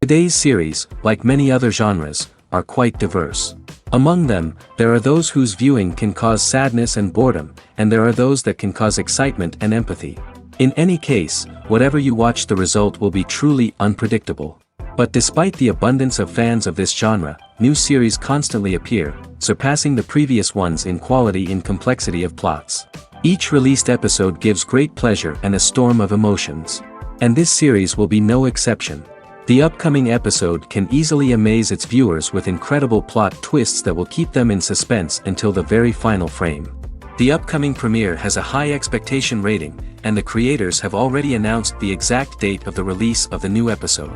Today's series, like many other genres, are quite diverse. Among them, there are those whose viewing can cause sadness and boredom, and there are those that can cause excitement and empathy. In any case, whatever you watch, the result will be truly unpredictable. But despite the abundance of fans of this genre, new series constantly appear, surpassing the previous ones in quality and complexity of plots. Each released episode gives great pleasure and a storm of emotions. And this series will be no exception. The upcoming episode can easily amaze its viewers with incredible plot twists that will keep them in suspense until the very final frame. The upcoming premiere has a high expectation rating, and the creators have already announced the exact date of the release of the new episode.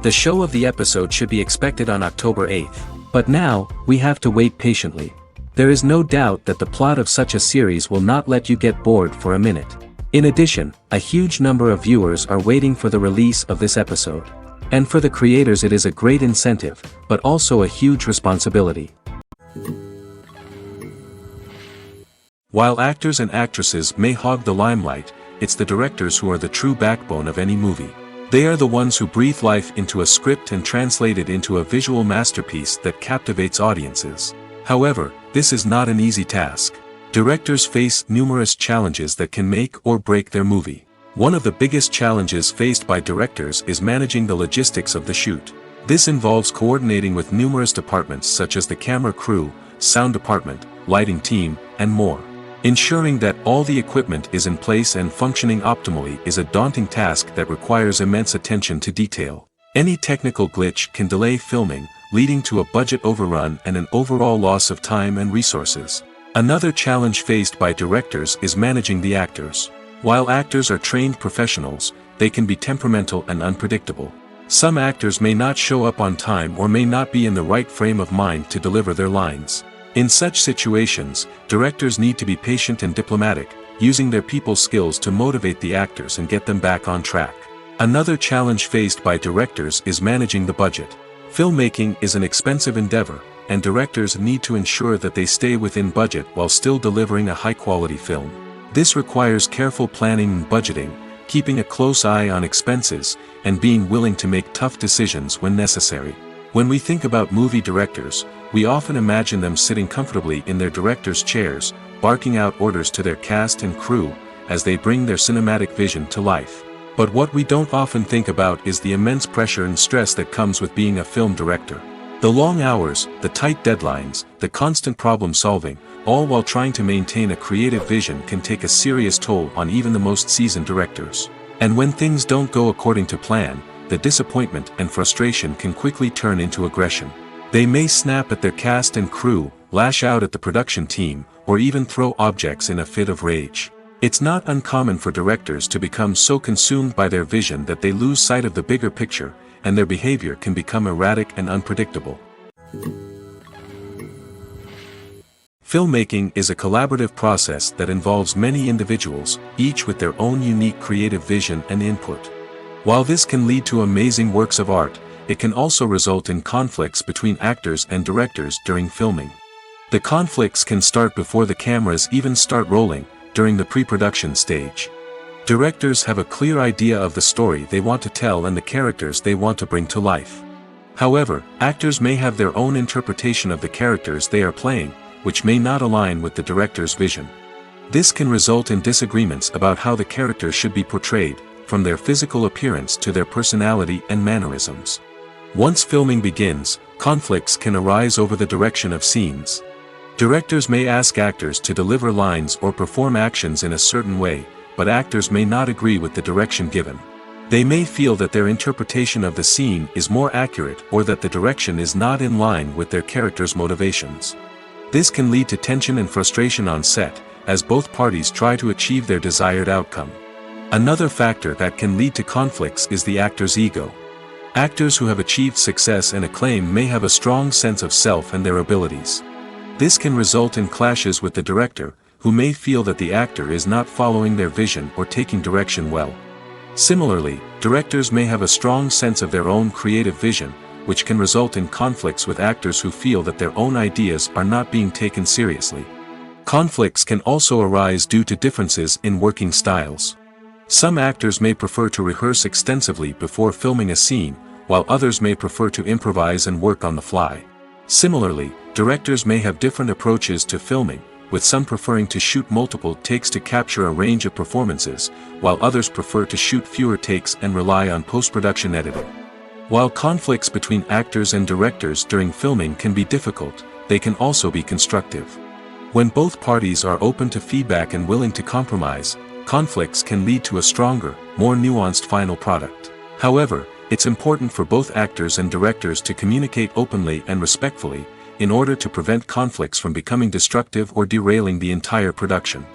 The show of the episode should be expected on October 8th, but now, we have to wait patiently. There is no doubt that the plot of such a series will not let you get bored for a minute. In addition, a huge number of viewers are waiting for the release of this episode. And for the creators it is a great incentive, but also a huge responsibility. While actors and actresses may hog the limelight, it's the directors who are the true backbone of any movie. They are the ones who breathe life into a script and translate it into a visual masterpiece that captivates audiences. However, this is not an easy task. Directors face numerous challenges that can make or break their movie. One of the biggest challenges faced by directors is managing the logistics of the shoot. This involves coordinating with numerous departments such as the camera crew, sound department, lighting team, and more. Ensuring that all the equipment is in place and functioning optimally is a daunting task that requires immense attention to detail. Any technical glitch can delay filming, leading to a budget overrun and an overall loss of time and resources. Another challenge faced by directors is managing the actors. While actors are trained professionals, they can be temperamental and unpredictable. Some actors may not show up on time or may not be in the right frame of mind to deliver their lines. In such situations, directors need to be patient and diplomatic, using their people skills to motivate the actors and get them back on track. Another challenge faced by directors is managing the budget. Filmmaking is an expensive endeavor, and directors need to ensure that they stay within budget while still delivering a high-quality film. This requires careful planning and budgeting, keeping a close eye on expenses, and being willing to make tough decisions when necessary. When we think about movie directors, we often imagine them sitting comfortably in their director's chairs, barking out orders to their cast and crew, as they bring their cinematic vision to life. But what we don't often think about is the immense pressure and stress that comes with being a film director. The long hours, the tight deadlines, the constant problem solving, all while trying to maintain a creative vision can take a serious toll on even the most seasoned directors. And when things don't go according to plan, the disappointment and frustration can quickly turn into aggression. They may snap at their cast and crew, lash out at the production team, or even throw objects in a fit of rage. It's not uncommon for directors to become so consumed by their vision that they lose sight of the bigger picture, and their behavior can become erratic and unpredictable. Filmmaking is a collaborative process that involves many individuals, each with their own unique creative vision and input. While this can lead to amazing works of art, it can also result in conflicts between actors and directors during filming. The conflicts can start before the cameras even start rolling, during the pre-production stage. Directors have a clear idea of the story they want to tell and the characters they want to bring to life. However, actors may have their own interpretation of the characters they are playing, which may not align with the director's vision. This can result in disagreements about how the characters should be portrayed, from their physical appearance to their personality and mannerisms. Once filming begins, conflicts can arise over the direction of scenes. Directors may ask actors to deliver lines or perform actions in a certain way, but actors may not agree with the direction given. They may feel that their interpretation of the scene is more accurate or that the direction is not in line with their character's motivations. This can lead to tension and frustration on set, as both parties try to achieve their desired outcome. Another factor that can lead to conflicts is the actor's ego. Actors who have achieved success and acclaim may have a strong sense of self and their abilities. This can result in clashes with the director, who may feel that the actor is not following their vision or taking direction well. Similarly, directors may have a strong sense of their own creative vision, which can result in conflicts with actors who feel that their own ideas are not being taken seriously. Conflicts can also arise due to differences in working styles. Some actors may prefer to rehearse extensively before filming a scene, while others may prefer to improvise and work on the fly. Similarly, directors may have different approaches to filming, with some preferring to shoot multiple takes to capture a range of performances, while others prefer to shoot fewer takes and rely on post-production editing. While conflicts between actors and directors during filming can be difficult, they can also be constructive. When both parties are open to feedback and willing to compromise, conflicts can lead to a stronger, more nuanced final product. However, it's important for both actors and directors to communicate openly and respectfully, in order to prevent conflicts from becoming destructive or derailing the entire production.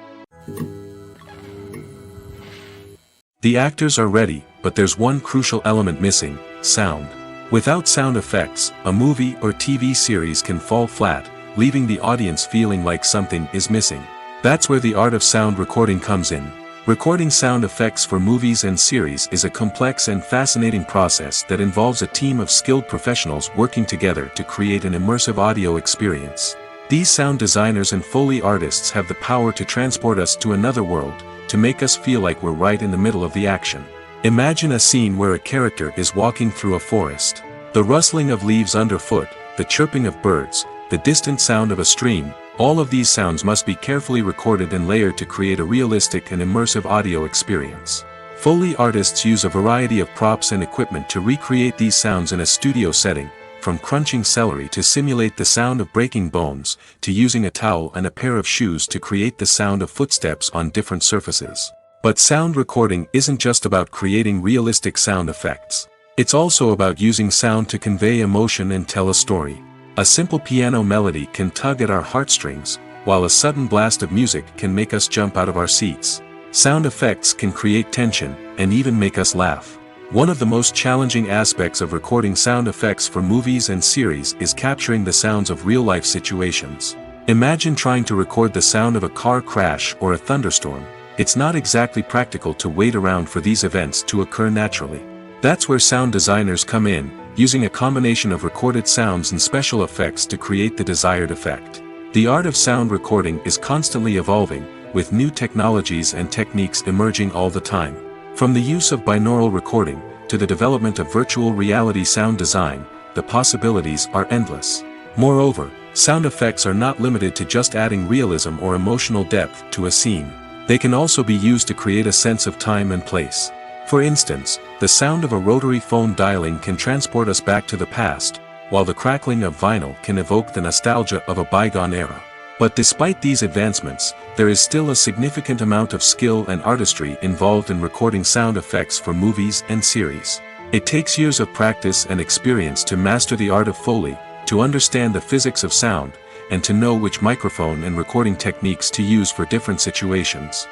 The actors are ready, but there's one crucial element missing: sound. Without sound effects, a movie or TV series can fall flat, leaving the audience feeling like something is missing. That's where the art of sound recording comes in. Recording sound effects for movies and series is a complex and fascinating process that involves a team of skilled professionals working together to create an immersive audio experience. These sound designers and Foley artists have the power to transport us to another world, to make us feel like we're right in the middle of the action. Imagine a scene where a character is walking through a forest. The rustling of leaves underfoot, the chirping of birds, the distant sound of a stream, all of these sounds must be carefully recorded and layered to create a realistic and immersive audio experience. Foley artists use a variety of props and equipment to recreate these sounds in a studio setting, from crunching celery to simulate the sound of breaking bones, to using a towel and a pair of shoes to create the sound of footsteps on different surfaces. But sound recording isn't just about creating realistic sound effects. It's also about using sound to convey emotion and tell a story. A simple piano melody can tug at our heartstrings, while a sudden blast of music can make us jump out of our seats. Sound effects can create tension, and even make us laugh. One of the most challenging aspects of recording sound effects for movies and series is capturing the sounds of real-life situations. Imagine trying to record the sound of a car crash or a thunderstorm. It's not exactly practical to wait around for these events to occur naturally. That's where sound designers come in, using a combination of recorded sounds and special effects to create the desired effect. The art of sound recording is constantly evolving, with new technologies and techniques emerging all the time. From the use of binaural recording, to the development of virtual reality sound design, the possibilities are endless. Moreover, sound effects are not limited to just adding realism or emotional depth to a scene. They can also be used to create a sense of time and place. For instance, the sound of a rotary phone dialing can transport us back to the past, while the crackling of vinyl can evoke the nostalgia of a bygone era. But despite these advancements, there is still a significant amount of skill and artistry involved in recording sound effects for movies and series. It takes years of practice and experience to master the art of Foley, to understand the physics of sound, and to know which microphone and recording techniques to use for different situations.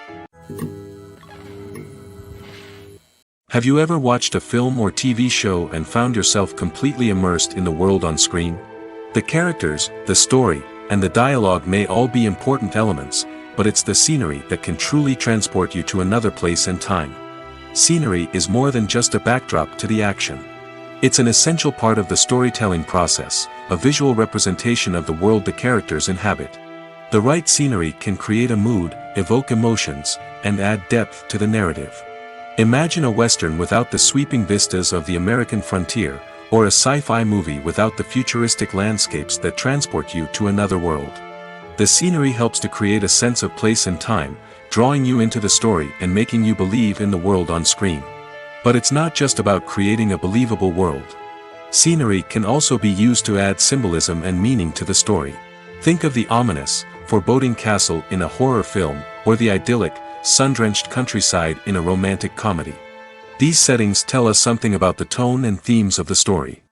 Have you ever watched a film or TV show and found yourself completely immersed in the world on screen? The characters, the story, and the dialogue may all be important elements, but it's the scenery that can truly transport you to another place and time. Scenery is more than just a backdrop to the action. It's an essential part of the storytelling process, a visual representation of the world the characters inhabit. The right scenery can create a mood, evoke emotions, and add depth to the narrative. Imagine a Western without the sweeping vistas of the American frontier, or a sci-fi movie without the futuristic landscapes that transport you to another world. The scenery helps to create a sense of place and time, drawing you into the story and making you believe in the world on screen. But it's not just about creating a believable world. Scenery can also be used to add symbolism and meaning to the story. Think of the ominous, foreboding castle in a horror film, or the idyllic, sun-drenched countryside in a romantic comedy. These settings tell us something about the tone and themes of the story.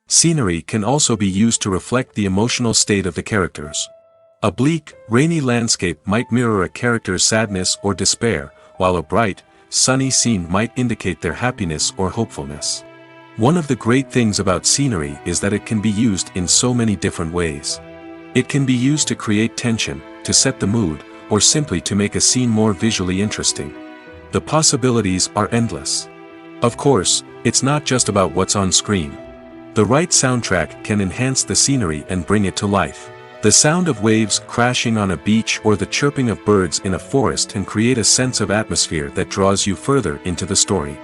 Scenery can also be used to reflect the emotional state of the characters. A bleak, rainy landscape might mirror a character's sadness or despair, while a bright, sunny scene might indicate their happiness or hopefulness. One of the great things about scenery is that it can be used in so many different ways. It can be used to create tension, to set the mood, or simply to make a scene more visually interesting. The possibilities are endless. Of course, it's not just about what's on screen. The right soundtrack can enhance the scenery and bring it to life. The sound of waves crashing on a beach or the chirping of birds in a forest can create a sense of atmosphere that draws you further into the story.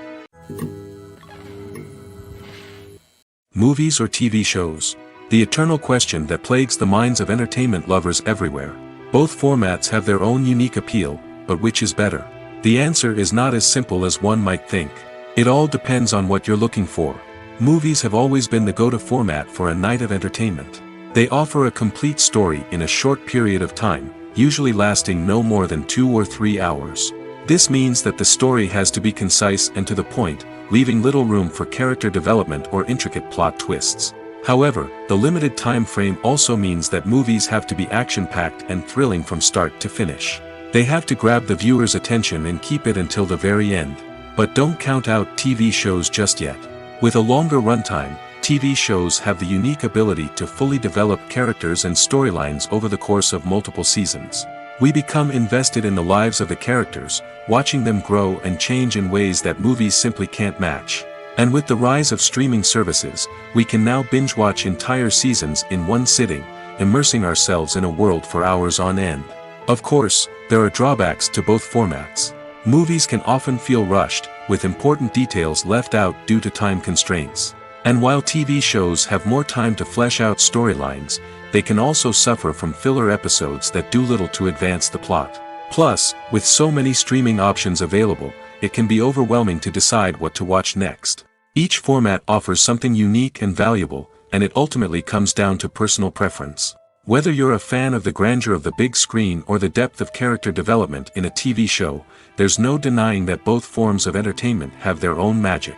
Movies or TV shows? The eternal question that plagues the minds of entertainment lovers everywhere. Both formats have their own unique appeal, but which is better? The answer is not as simple as one might think. It all depends on what you're looking for. Movies have always been the go-to format for a night of entertainment. They offer a complete story in a short period of time, usually lasting no more than 2 or 3 hours. This means that the story has to be concise and to the point, leaving little room for character development or intricate plot twists. However, the limited time frame also means that movies have to be action-packed and thrilling from start to finish. They have to grab the viewer's attention and keep it until the very end. But don't count out TV shows just yet. With a longer runtime, TV shows have the unique ability to fully develop characters and storylines over the course of multiple seasons. We become invested in the lives of the characters, watching them grow and change in ways that movies simply can't match. And with the rise of streaming services, we can now binge-watch entire seasons in one sitting, immersing ourselves in a world for hours on end. Of course, there are drawbacks to both formats. Movies can often feel rushed, with important details left out due to time constraints. And while TV shows have more time to flesh out storylines, they can also suffer from filler episodes that do little to advance the plot. Plus, with so many streaming options available, it can be overwhelming to decide what to watch next. Each format offers something unique and valuable, and it ultimately comes down to personal preference. Whether you're a fan of the grandeur of the big screen or the depth of character development in a TV show, there's no denying that both forms of entertainment have their own magic.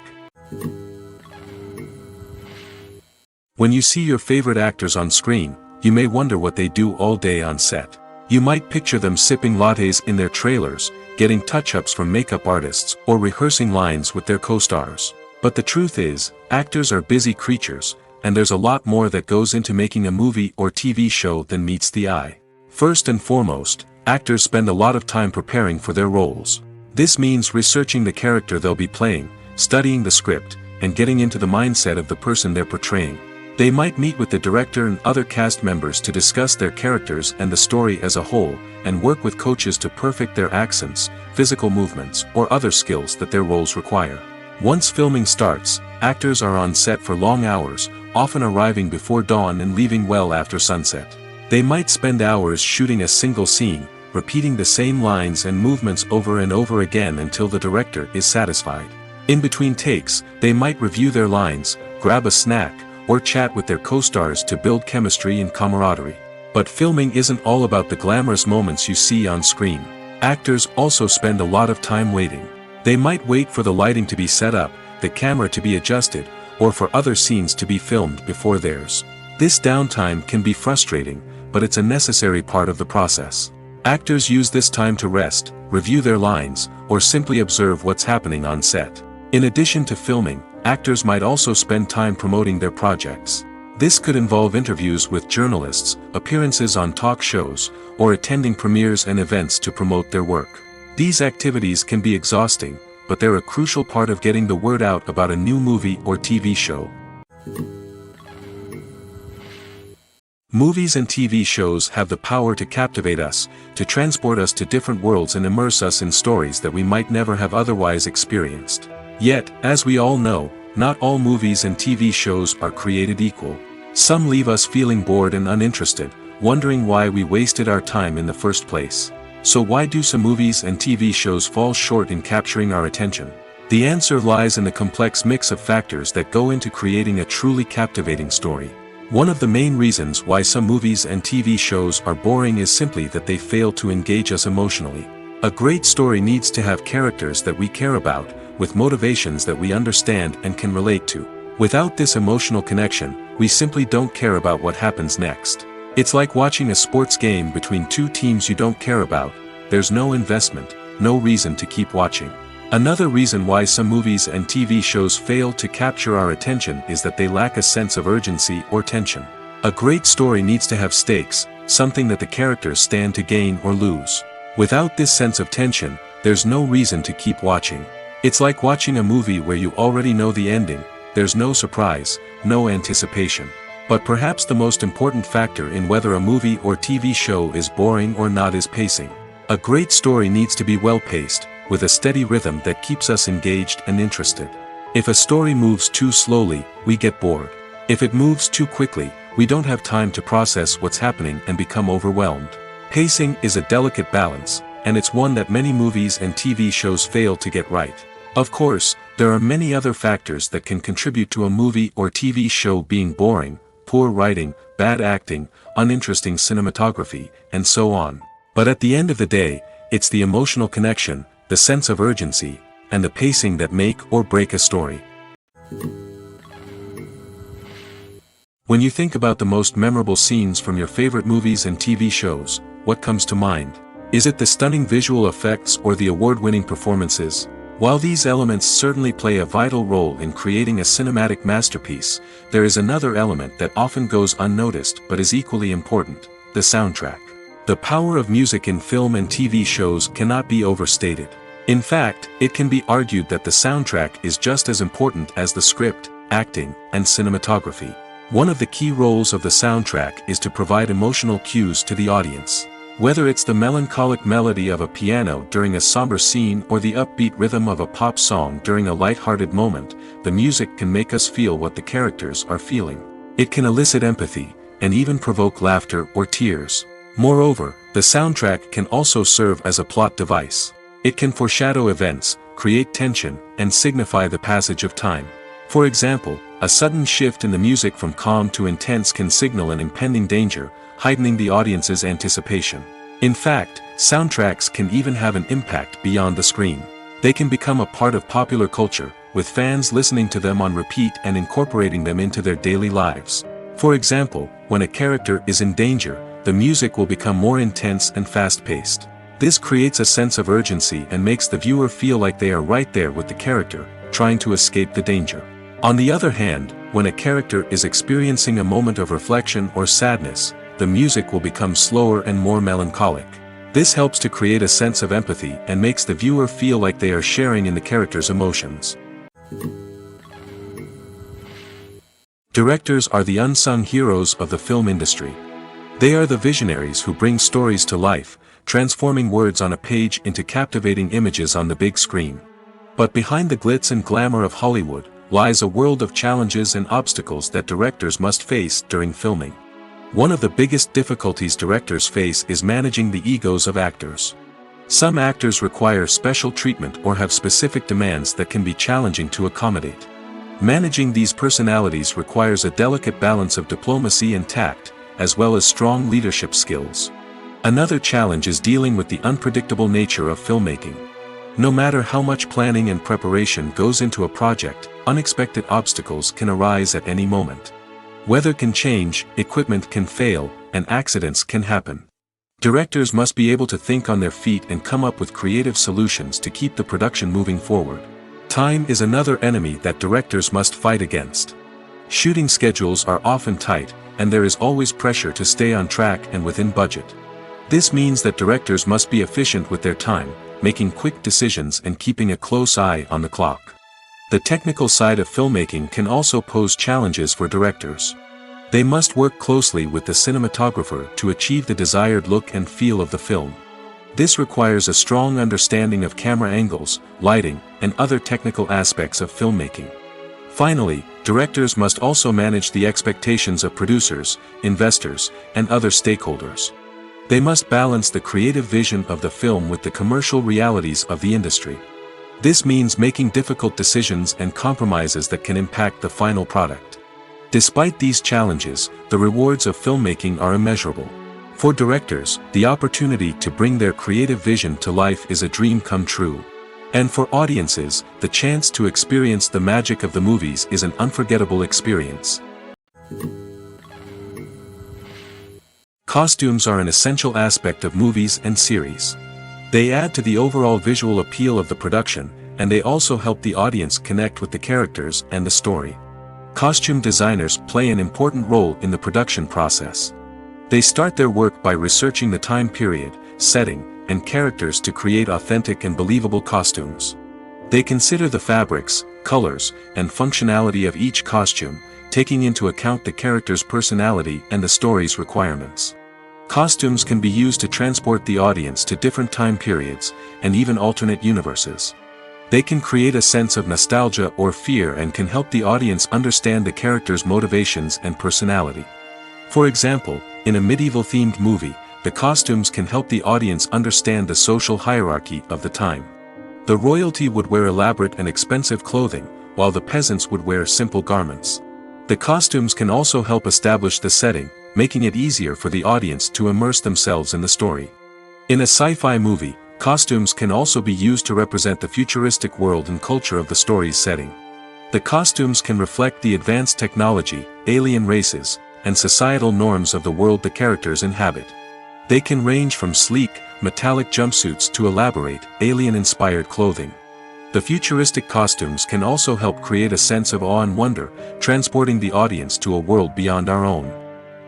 When you see your favorite actors on screen, you may wonder what they do all day on set. You might picture them sipping lattes in their trailers, getting touch-ups from makeup artists, or rehearsing lines with their co-stars. But the truth is, actors are busy creatures, and there's a lot more that goes into making a movie or TV show than meets the eye. First and foremost, actors spend a lot of time preparing for their roles. This means researching the character they'll be playing, studying the script, and getting into the mindset of the person they're portraying. They might meet with the director and other cast members to discuss their characters and the story as a whole, and work with coaches to perfect their accents, physical movements, or other skills that their roles require. Once filming starts, actors are on set for long hours, often arriving before dawn and leaving well after sunset. They might spend hours shooting a single scene, repeating the same lines and movements over and over again until the director is satisfied. In between takes, they might review their lines, grab a snack, or chat with their co-stars to build chemistry and camaraderie. But filming isn't all about the glamorous moments you see on screen. Actors also spend a lot of time waiting. They might wait for the lighting to be set up, the camera to be adjusted, or for other scenes to be filmed before theirs. This downtime can be frustrating, but it's a necessary part of the process. Actors use this time to rest, review their lines, or simply observe what's happening on set. In addition to filming, actors might also spend time promoting their projects. This could involve interviews with journalists, appearances on talk shows, or attending premieres and events to promote their work. These activities can be exhausting, but they're a crucial part of getting the word out about a new movie or TV show. Movies and TV shows have the power to captivate us, to transport us to different worlds and immerse us in stories that we might never have otherwise experienced. Yet, as we all know, not all movies and TV shows are created equal. Some leave us feeling bored and uninterested, wondering why we wasted our time in the first place. So why do some movies and TV shows fall short in capturing our attention? The answer lies in the complex mix of factors that go into creating a truly captivating story. One of the main reasons why some movies and TV shows are boring is simply that they fail to engage us emotionally. A great story needs to have characters that we care about, with motivations that we understand and can relate to. Without this emotional connection, we simply don't care about what happens next. It's like watching a sports game between two teams you don't care about. There's no investment, no reason to keep watching. Another reason why some movies and TV shows fail to capture our attention is that they lack a sense of urgency or tension. A great story needs to have stakes, something that the characters stand to gain or lose. Without this sense of tension, there's no reason to keep watching. It's like watching a movie where you already know the ending. There's no surprise, no anticipation. But perhaps the most important factor in whether a movie or TV show is boring or not is pacing. A great story needs to be well-paced, with a steady rhythm that keeps us engaged and interested. If a story moves too slowly, we get bored. If it moves too quickly, we don't have time to process what's happening and become overwhelmed. Pacing is a delicate balance, and it's one that many movies and TV shows fail to get right. Of course, there are many other factors that can contribute to a movie or TV show being boring: poor writing, bad acting, uninteresting cinematography, and so on. But at the end of the day, it's the emotional connection, the sense of urgency, and the pacing that make or break a story. When you think about the most memorable scenes from your favorite movies and TV shows, what comes to mind? Is it the stunning visual effects or the award-winning performances? While these elements certainly play a vital role in creating a cinematic masterpiece, there is another element that often goes unnoticed but is equally important: the soundtrack. The power of music in film and TV shows cannot be overstated. In fact, it can be argued that the soundtrack is just as important as the script, acting, and cinematography. One of the key roles of the soundtrack is to provide emotional cues to the audience. Whether it's the melancholic melody of a piano during a somber scene or the upbeat rhythm of a pop song during a light-hearted moment, the music can make us feel what the characters are feeling. It can elicit empathy, and even provoke laughter or tears. Moreover, the soundtrack can also serve as a plot device. It can foreshadow events, create tension, and signify the passage of time. For example, a sudden shift in the music from calm to intense can signal an impending danger, heightening the audience's anticipation. In fact, soundtracks can even have an impact beyond the screen. They can become a part of popular culture, with fans listening to them on repeat and incorporating them into their daily lives. For example, when a character is in danger, the music will become more intense and fast-paced. This creates a sense of urgency and makes the viewer feel like they are right there with the character, trying to escape the danger. On the other hand, when a character is experiencing a moment of reflection or sadness, the music will become slower and more melancholic. This helps to create a sense of empathy and makes the viewer feel like they are sharing in the character's emotions. Directors are the unsung heroes of the film industry. They are the visionaries who bring stories to life, transforming words on a page into captivating images on the big screen. But behind the glitz and glamour of Hollywood lies a world of challenges and obstacles that directors must face during filming. One of the biggest difficulties directors face is managing the egos of actors. Some actors require special treatment or have specific demands that can be challenging to accommodate. Managing these personalities requires a delicate balance of diplomacy and tact, as well as strong leadership skills. Another challenge is dealing with the unpredictable nature of filmmaking. No matter how much planning and preparation goes into a project, unexpected obstacles can arise at any moment. Weather can change, equipment can fail, and accidents can happen. Directors must be able to think on their feet and come up with creative solutions to keep the production moving forward. Time is another enemy that directors must fight against. Shooting schedules are often tight, and there is always pressure to stay on track and within budget. This means that directors must be efficient with their time, making quick decisions and keeping a close eye on the clock. The technical side of filmmaking can also pose challenges for directors. They must work closely with the cinematographer to achieve the desired look and feel of the film. This requires a strong understanding of camera angles, lighting, and other technical aspects of filmmaking. Finally, directors must also manage the expectations of producers, investors, and other stakeholders. They must balance the creative vision of the film with the commercial realities of the industry. This means making difficult decisions and compromises that can impact the final product. Despite these challenges, the rewards of filmmaking are immeasurable. For directors, the opportunity to bring their creative vision to life is a dream come true. And for audiences, the chance to experience the magic of the movies is an unforgettable experience. Costumes are an essential aspect of movies and series. They add to the overall visual appeal of the production, and they also help the audience connect with the characters and the story. Costume designers play an important role in the production process. They start their work by researching the time period, setting, and characters to create authentic and believable costumes. They consider the fabrics, colors, and functionality of each costume, taking into account the character's personality and the story's requirements. Costumes can be used to transport the audience to different time periods, and even alternate universes. They can create a sense of nostalgia or fear and can help the audience understand the character's motivations and personality. For example, in a medieval-themed movie, the costumes can help the audience understand the social hierarchy of the time. The royalty would wear elaborate and expensive clothing, while the peasants would wear simple garments. The costumes can also help establish the setting, making it easier for the audience to immerse themselves in the story. In a sci-fi movie, costumes can also be used to represent the futuristic world and culture of the story's setting. The costumes can reflect the advanced technology, alien races, and societal norms of the world the characters inhabit. They can range from sleek, metallic jumpsuits to elaborate, alien-inspired clothing. The futuristic costumes can also help create a sense of awe and wonder, transporting the audience to a world beyond our own.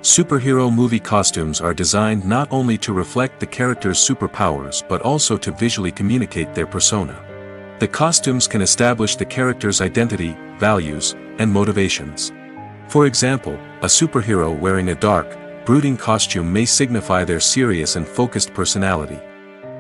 Superhero movie costumes are designed not only to reflect the character's superpowers but also to visually communicate their persona. The costumes can establish the character's identity, values, and motivations. For example, a superhero wearing a dark, brooding costume may signify their serious and focused personality.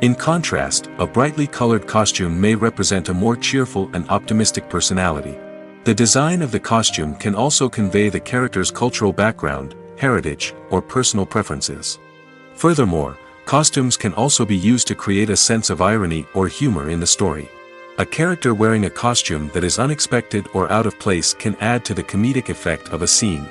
In contrast, a brightly colored costume may represent a more cheerful and optimistic personality. The design of the costume can also convey the character's cultural background, heritage, or personal preferences. Furthermore, costumes can also be used to create a sense of irony or humor in the story. A character wearing a costume that is unexpected or out of place can add to the comedic effect of a scene.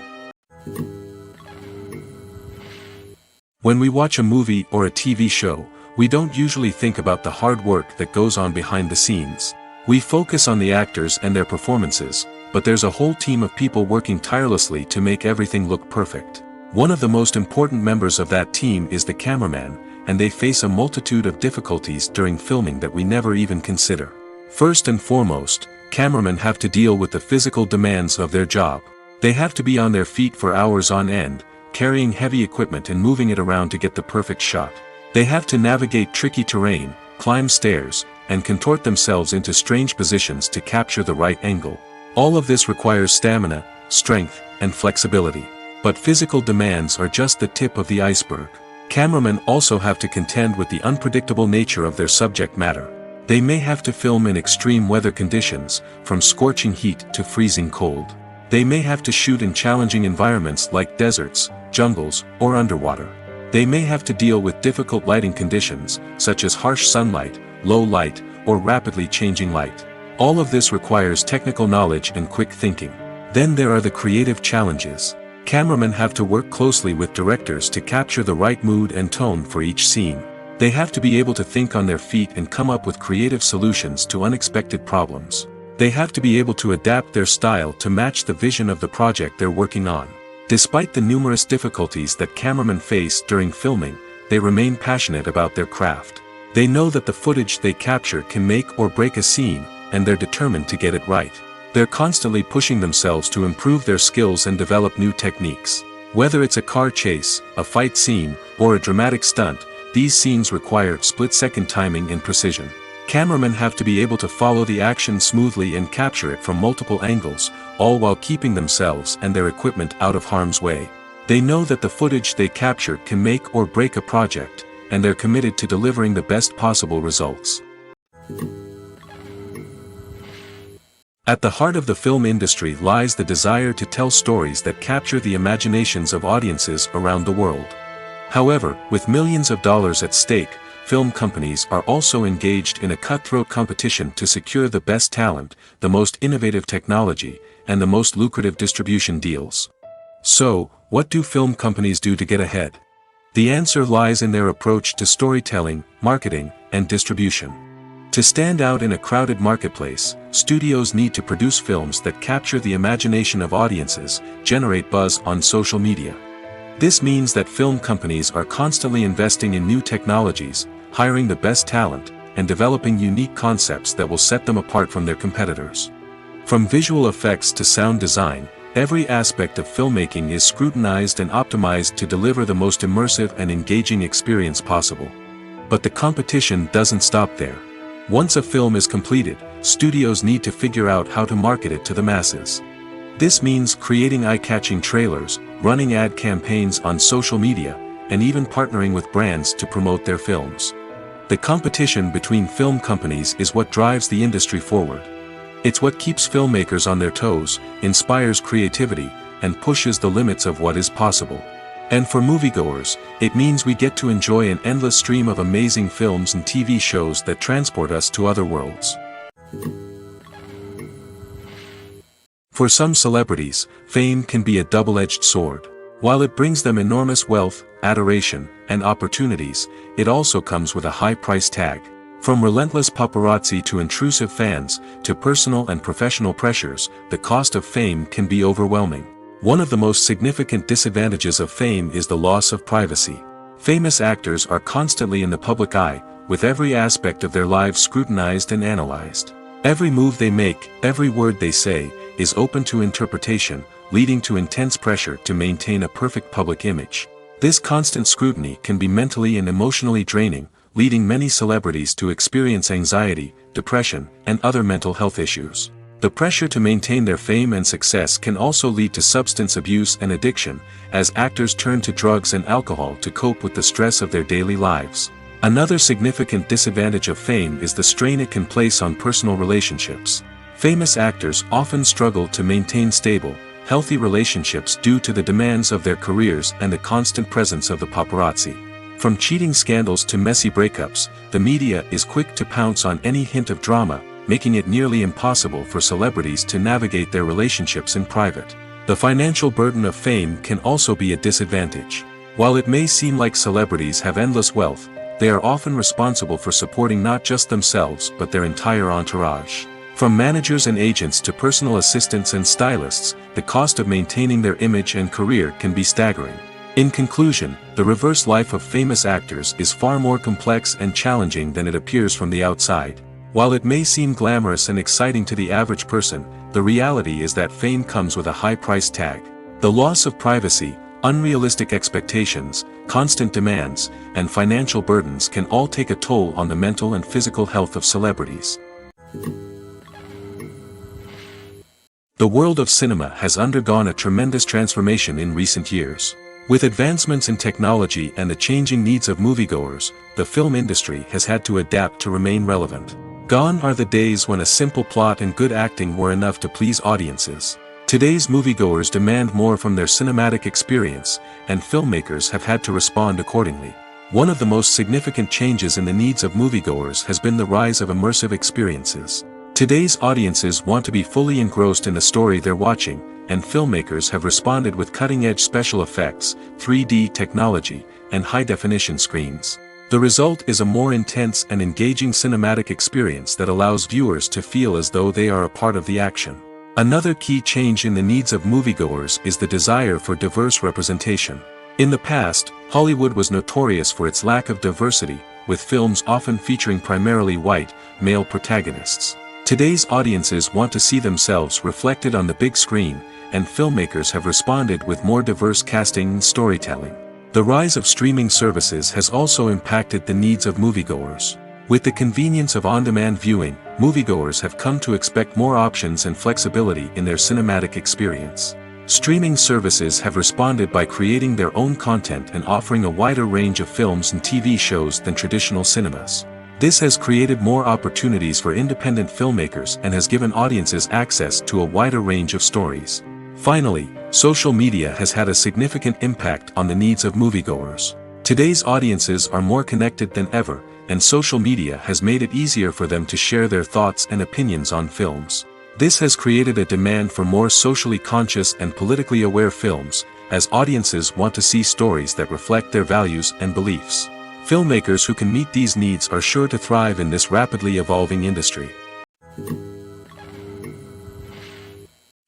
When we watch a movie or a TV show, we don't usually think about the hard work that goes on behind the scenes. We focus on the actors and their performances, but there's a whole team of people working tirelessly to make everything look perfect. One of the most important members of that team is the cameraman, and they face a multitude of difficulties during filming that we never even consider. First and foremost, cameramen have to deal with the physical demands of their job. They have to be on their feet for hours on end, carrying heavy equipment and moving it around to get the perfect shot. They have to navigate tricky terrain, climb stairs, and contort themselves into strange positions to capture the right angle. All of this requires stamina, strength, and flexibility. But physical demands are just the tip of the iceberg. Cameramen also have to contend with the unpredictable nature of their subject matter. They may have to film in extreme weather conditions, from scorching heat to freezing cold. They may have to shoot in challenging environments like deserts, jungles, or underwater. They may have to deal with difficult lighting conditions, such as harsh sunlight, low light, or rapidly changing light. All of this requires technical knowledge and quick thinking. Then there are the creative challenges. Cameramen have to work closely with directors to capture the right mood and tone for each scene. They have to be able to think on their feet and come up with creative solutions to unexpected problems. They have to be able to adapt their style to match the vision of the project they're working on. Despite the numerous difficulties that cameramen face during filming, they remain passionate about their craft. They know that the footage they capture can make or break a scene, and they're determined to get it right. They're constantly pushing themselves to improve their skills and develop new techniques. Whether it's a car chase, a fight scene, or a dramatic stunt, these scenes require split-second timing and precision. Cameramen have to be able to follow the action smoothly and capture it from multiple angles, all while keeping themselves and their equipment out of harm's way. They know that the footage they capture can make or break a project, and they're committed to delivering the best possible results. At the heart of the film industry lies the desire to tell stories that capture the imaginations of audiences around the world. However, with millions of dollars at stake, film companies are also engaged in a cutthroat competition to secure the best talent, the most innovative technology, and the most lucrative distribution deals. So, what do film companies do to get ahead? The answer lies in their approach to storytelling, marketing, and distribution. To stand out in a crowded marketplace, studios need to produce films that capture the imagination of audiences, generate buzz on social media. This means that film companies are constantly investing in new technologies, hiring the best talent, and developing unique concepts that will set them apart from their competitors. From visual effects to sound design, every aspect of filmmaking is scrutinized and optimized to deliver the most immersive and engaging experience possible. But the competition doesn't stop there. Once a film is completed, studios need to figure out how to market it to the masses. This means creating eye-catching trailers, running ad campaigns on social media, and even partnering with brands to promote their films. The competition between film companies is what drives the industry forward. It's what keeps filmmakers on their toes, inspires creativity, and pushes the limits of what is possible. And for moviegoers, it means we get to enjoy an endless stream of amazing films and TV shows that transport us to other worlds. For some celebrities, fame can be a double-edged sword. While it brings them enormous wealth, adoration, and opportunities, it also comes with a high price tag. From relentless paparazzi to intrusive fans, to personal and professional pressures, the cost of fame can be overwhelming. One of the most significant disadvantages of fame is the loss of privacy. Famous actors are constantly in the public eye, with every aspect of their lives scrutinized and analyzed. Every move they make, every word they say, is open to interpretation, leading to intense pressure to maintain a perfect public image. This constant scrutiny can be mentally and emotionally draining, leading many celebrities to experience anxiety, depression, and other mental health issues. The pressure to maintain their fame and success can also lead to substance abuse and addiction, as actors turn to drugs and alcohol to cope with the stress of their daily lives. Another significant disadvantage of fame is the strain it can place on personal relationships. Famous actors often struggle to maintain stable, healthy relationships due to the demands of their careers and the constant presence of the paparazzi. From cheating scandals to messy breakups, the media is quick to pounce on any hint of drama, making it nearly impossible for celebrities to navigate their relationships in private. The financial burden of fame can also be a disadvantage. While it may seem like celebrities have endless wealth, they are often responsible for supporting not just themselves but their entire entourage. From managers and agents to personal assistants and stylists, the cost of maintaining their image and career can be staggering. In conclusion, the reverse life of famous actors is far more complex and challenging than it appears from the outside. While it may seem glamorous and exciting to the average person, the reality is that fame comes with a high price tag. The loss of privacy, unrealistic expectations, constant demands, and financial burdens can all take a toll on the mental and physical health of celebrities. The world of cinema has undergone a tremendous transformation in recent years. With advancements in technology and the changing needs of moviegoers, the film industry has had to adapt to remain relevant. Gone are the days when a simple plot and good acting were enough to please audiences. Today's moviegoers demand more from their cinematic experience, and filmmakers have had to respond accordingly. One of the most significant changes in the needs of moviegoers has been the rise of immersive experiences. Today's audiences want to be fully engrossed in the story they're watching, and filmmakers have responded with cutting-edge special effects, 3D technology, and high-definition screens. The result is a more intense and engaging cinematic experience that allows viewers to feel as though they are a part of the action. Another key change in the needs of moviegoers is the desire for diverse representation. In the past, Hollywood was notorious for its lack of diversity, with films often featuring primarily white, male protagonists. Today's audiences want to see themselves reflected on the big screen, and filmmakers have responded with more diverse casting and storytelling. The rise of streaming services has also impacted the needs of moviegoers. With the convenience of on-demand viewing, moviegoers have come to expect more options and flexibility in their cinematic experience. Streaming services have responded by creating their own content and offering a wider range of films and TV shows than traditional cinemas. This has created more opportunities for independent filmmakers and has given audiences access to a wider range of stories. Finally, social media has had a significant impact on the needs of moviegoers. Today's audiences are more connected than ever, and social media has made it easier for them to share their thoughts and opinions on films. This has created a demand for more socially conscious and politically aware films, as audiences want to see stories that reflect their values and beliefs. Filmmakers who can meet these needs are sure to thrive in this rapidly evolving industry.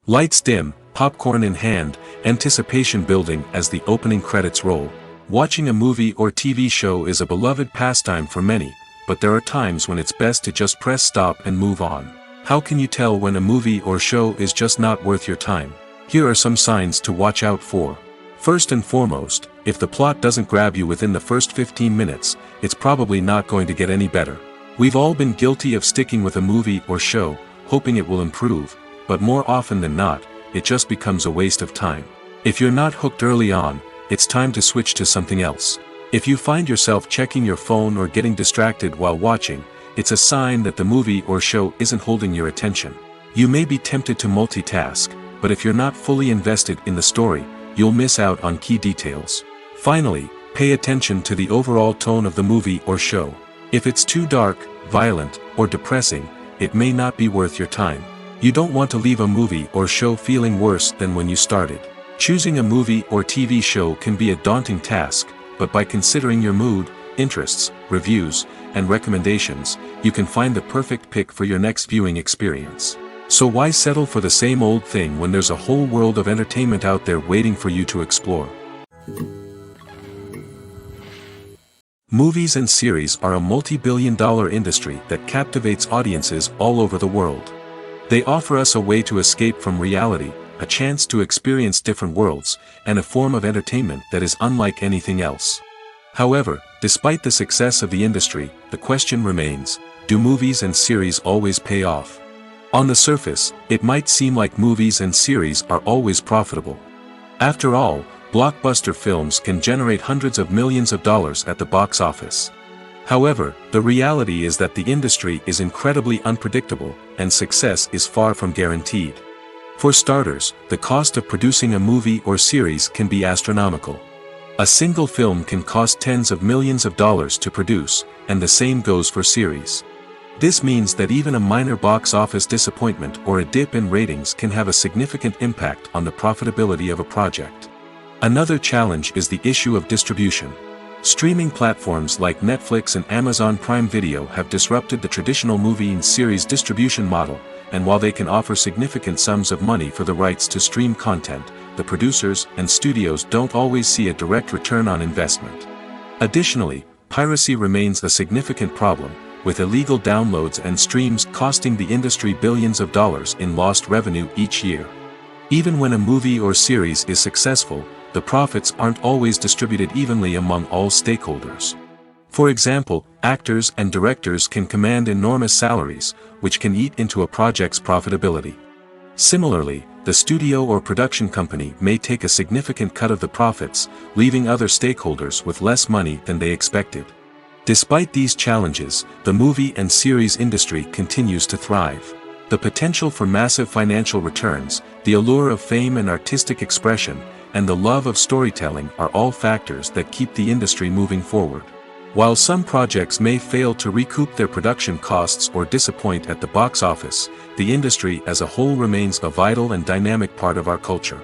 Lights dim, popcorn in hand, anticipation building as the opening credits roll. Watching a movie or TV show is a beloved pastime for many, but there are times when it's best to just press stop and move on. How can you tell when a movie or show is just not worth your time? Here are some signs to watch out for. First and foremost, if the plot doesn't grab you within the first 15 minutes, it's probably not going to get any better. We've all been guilty of sticking with a movie or show, hoping it will improve, but more often than not, it just becomes a waste of time. If you're not hooked early on, it's time to switch to something else. If you find yourself checking your phone or getting distracted while watching, it's a sign that the movie or show isn't holding your attention. You may be tempted to multitask, but if you're not fully invested in the story, you'll miss out on key details. Finally, pay attention to the overall tone of the movie or show. If it's too dark, violent, or depressing, it may not be worth your time. You don't want to leave a movie or show feeling worse than when you started. Choosing a movie or TV show can be a daunting task, but by considering your mood, interests, reviews, and recommendations, you can find the perfect pick for your next viewing experience. So why settle for the same old thing when there's a whole world of entertainment out there waiting for you to explore? Movies and series are a multi-billion-dollar industry that captivates audiences all over the world. They offer us a way to escape from reality, a chance to experience different worlds, and a form of entertainment that is unlike anything else. However, despite the success of the industry, the question remains, do movies and series always pay off? On the surface, it might seem like movies and series are always profitable. After all, blockbuster films can generate hundreds of millions of dollars at the box office. However, the reality is that the industry is incredibly unpredictable, and success is far from guaranteed. For starters, the cost of producing a movie or series can be astronomical. A single film can cost tens of millions of dollars to produce, and the same goes for series. This means that even a minor box office disappointment or a dip in ratings can have a significant impact on the profitability of a project. Another challenge is the issue of distribution. Streaming platforms like Netflix and Amazon Prime Video have disrupted the traditional movie and series distribution model, and while they can offer significant sums of money for the rights to stream content, the producers and studios don't always see a direct return on investment. Additionally, piracy remains a significant problem, with illegal downloads and streams costing the industry billions of dollars in lost revenue each year. Even when a movie or series is successful, the profits aren't always distributed evenly among all stakeholders. For example, actors and directors can command enormous salaries, which can eat into a project's profitability. Similarly, the studio or production company may take a significant cut of the profits, leaving other stakeholders with less money than they expected. Despite these challenges, the movie and series industry continues to thrive. The potential for massive financial returns, the allure of fame and artistic expression, and the love of storytelling are all factors that keep the industry moving forward. While some projects may fail to recoup their production costs or disappoint at the box office, the industry as a whole remains a vital and dynamic part of our culture.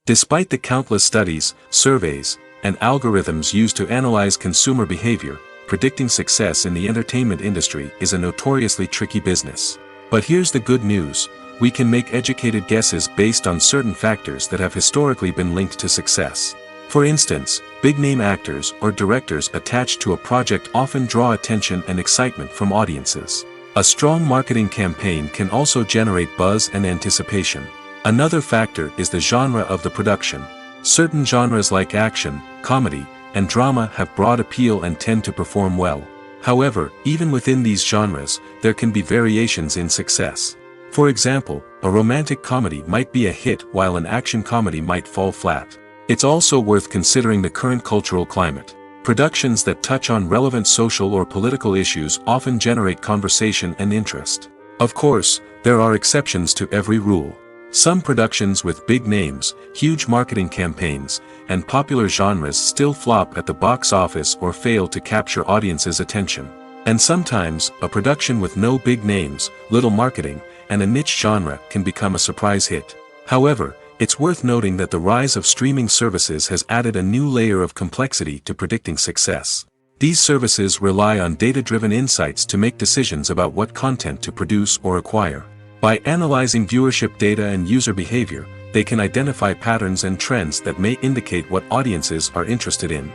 Despite the countless studies, surveys, and algorithms used to analyze consumer behavior, predicting success in the entertainment industry is a notoriously tricky business. But here's the good news: we can make educated guesses based on certain factors that have historically been linked to success. For instance, big-name actors or directors attached to a project often draw attention and excitement from audiences. A strong marketing campaign can also generate buzz and anticipation. Another factor is the genre of the production. Certain genres like action, comedy, and drama have broad appeal and tend to perform well. However, even within these genres, there can be variations in success. For example, a romantic comedy might be a hit while an action comedy might fall flat. It's also worth considering the current cultural climate. Productions that touch on relevant social or political issues often generate conversation and interest. Of course, there are exceptions to every rule. Some productions with big names, huge marketing campaigns, and popular genres still flop at the box office or fail to capture audiences' attention. And sometimes, a production with no big names, little marketing, and a niche genre can become a surprise hit. However, it's worth noting that the rise of streaming services has added a new layer of complexity to predicting success. These services rely on data-driven insights to make decisions about what content to produce or acquire. By analyzing viewership data and user behavior, they can identify patterns and trends that may indicate what audiences are interested in.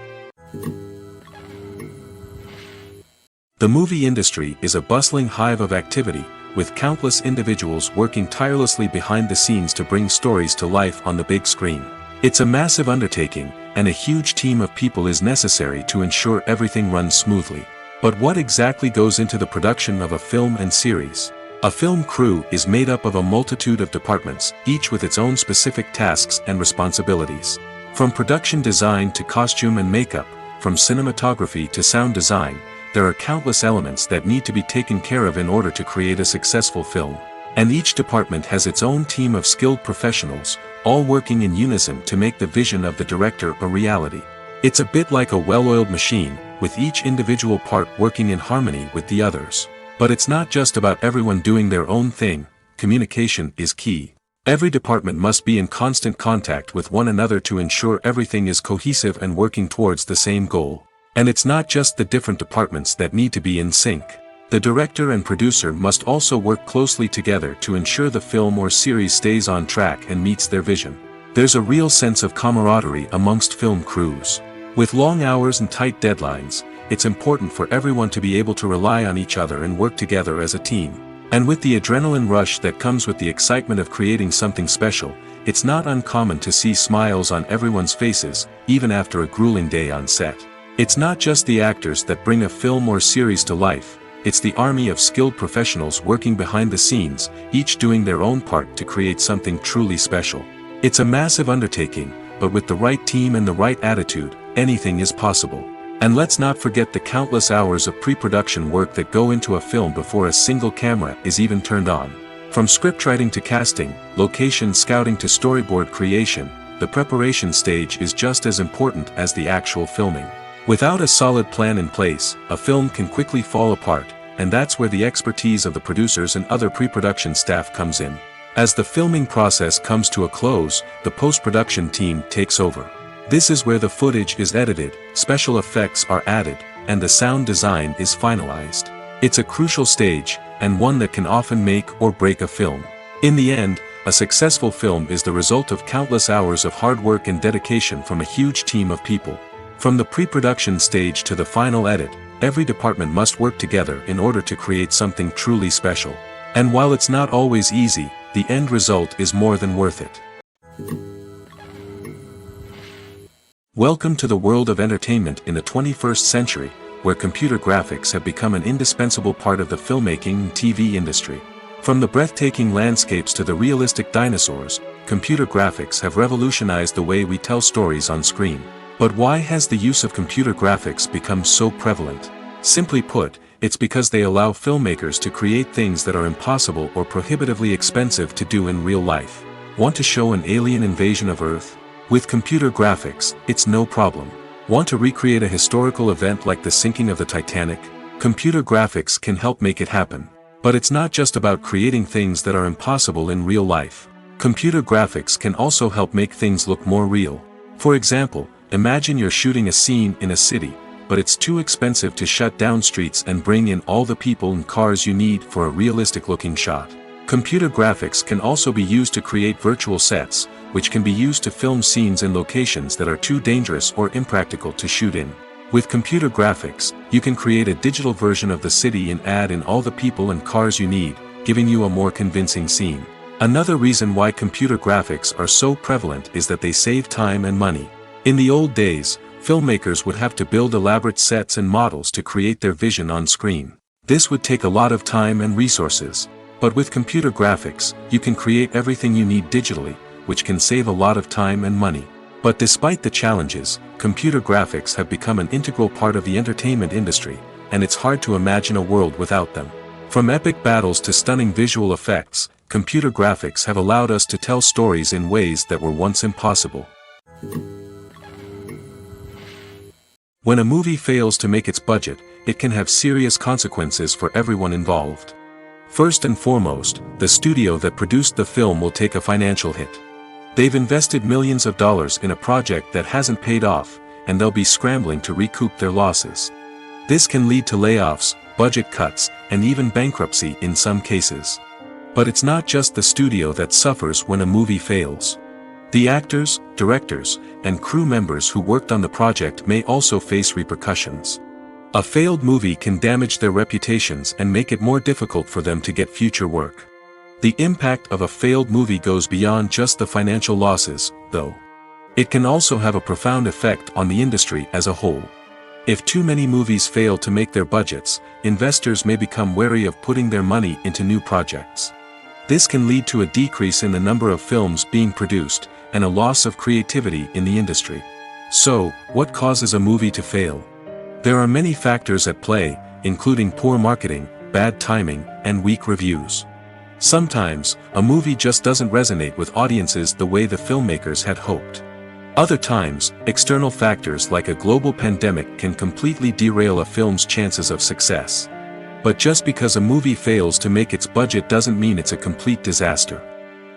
The movie industry is a bustling hive of activity, with countless individuals working tirelessly behind the scenes to bring stories to life on the big screen. It's a massive undertaking, and a huge team of people is necessary to ensure everything runs smoothly. But what exactly goes into the production of a film and series? A film crew is made up of a multitude of departments, each with its own specific tasks and responsibilities. From production design to costume and makeup, from cinematography to sound design, there are countless elements that need to be taken care of in order to create a successful film. And each department has its own team of skilled professionals, all working in unison to make the vision of the director a reality. It's a bit like a well-oiled machine, with each individual part working in harmony with the others. But it's not just about everyone doing their own thing. Communication is key. Every department must be in constant contact with one another to ensure everything is cohesive and working towards the same goal. And it's not just the different departments that need to be in sync. The director and producer must also work closely together to ensure the film or series stays on track and meets their vision. There's a real sense of camaraderie amongst film crews. With long hours and tight deadlines, it's important for everyone to be able to rely on each other and work together as a team. And with the adrenaline rush that comes with the excitement of creating something special, it's not uncommon to see smiles on everyone's faces, even after a grueling day on set. It's not just the actors that bring a film or series to life, it's the army of skilled professionals working behind the scenes, each doing their own part to create something truly special. It's a massive undertaking, but with the right team and the right attitude, anything is possible. And let's not forget the countless hours of pre-production work that go into a film before a single camera is even turned on. From scriptwriting to casting, location scouting to storyboard creation, the preparation stage is just as important as the actual filming. Without a solid plan in place, a film can quickly fall apart, and that's where the expertise of the producers and other pre-production staff comes in. As the filming process comes to a close, the post-production team takes over. This is where the footage is edited, special effects are added, and the sound design is finalized. It's a crucial stage, and one that can often make or break a film. In the end, a successful film is the result of countless hours of hard work and dedication from a huge team of people. From the pre-production stage to the final edit, every department must work together in order to create something truly special. And while it's not always easy, the end result is more than worth it. Welcome to the world of entertainment in the 21st century, where computer graphics have become an indispensable part of the filmmaking and TV industry. From the breathtaking landscapes to the realistic dinosaurs, computer graphics have revolutionized the way we tell stories on screen. But why has the use of computer graphics become so prevalent? Simply put, it's because they allow filmmakers to create things that are impossible or prohibitively expensive to do in real life. Want to show an alien invasion of Earth? With computer graphics, it's no problem. Want to recreate a historical event like the sinking of the Titanic? Computer graphics can help make it happen. But it's not just about creating things that are impossible in real life. Computer graphics can also help make things look more real. For example, imagine you're shooting a scene in a city, but it's too expensive to shut down streets and bring in all the people and cars you need for a realistic-looking shot. Computer graphics can also be used to create virtual sets, which can be used to film scenes in locations that are too dangerous or impractical to shoot in. With computer graphics, you can create a digital version of the city and add in all the people and cars you need, giving you a more convincing scene. Another reason why computer graphics are so prevalent is that they save time and money. In the old days, filmmakers would have to build elaborate sets and models to create their vision on screen. This would take a lot of time and resources. But with computer graphics, you can create everything you need digitally, which can save a lot of time and money. But despite the challenges, computer graphics have become an integral part of the entertainment industry, and it's hard to imagine a world without them. From epic battles to stunning visual effects, computer graphics have allowed us to tell stories in ways that were once impossible. When a movie fails to make its budget, it can have serious consequences for everyone involved. First and foremost, the studio that produced the film will take a financial hit. They've invested millions of dollars in a project that hasn't paid off, and they'll be scrambling to recoup their losses. This can lead to layoffs, budget cuts, and even bankruptcy in some cases. But it's not just the studio that suffers when a movie fails. The actors, directors, and crew members who worked on the project may also face repercussions. A failed movie can damage their reputations and make it more difficult for them to get future work. The impact of a failed movie goes beyond just the financial losses, though. It can also have a profound effect on the industry as a whole. If too many movies fail to make their budgets, investors may become wary of putting their money into new projects. This can lead to a decrease in the number of films being produced, and a loss of creativity in the industry. So, what causes a movie to fail? There are many factors at play, including poor marketing, bad timing, and weak reviews. Sometimes, a movie just doesn't resonate with audiences the way the filmmakers had hoped. Other times, external factors like a global pandemic can completely derail a film's chances of success. But just because a movie fails to make its budget doesn't mean it's a complete disaster.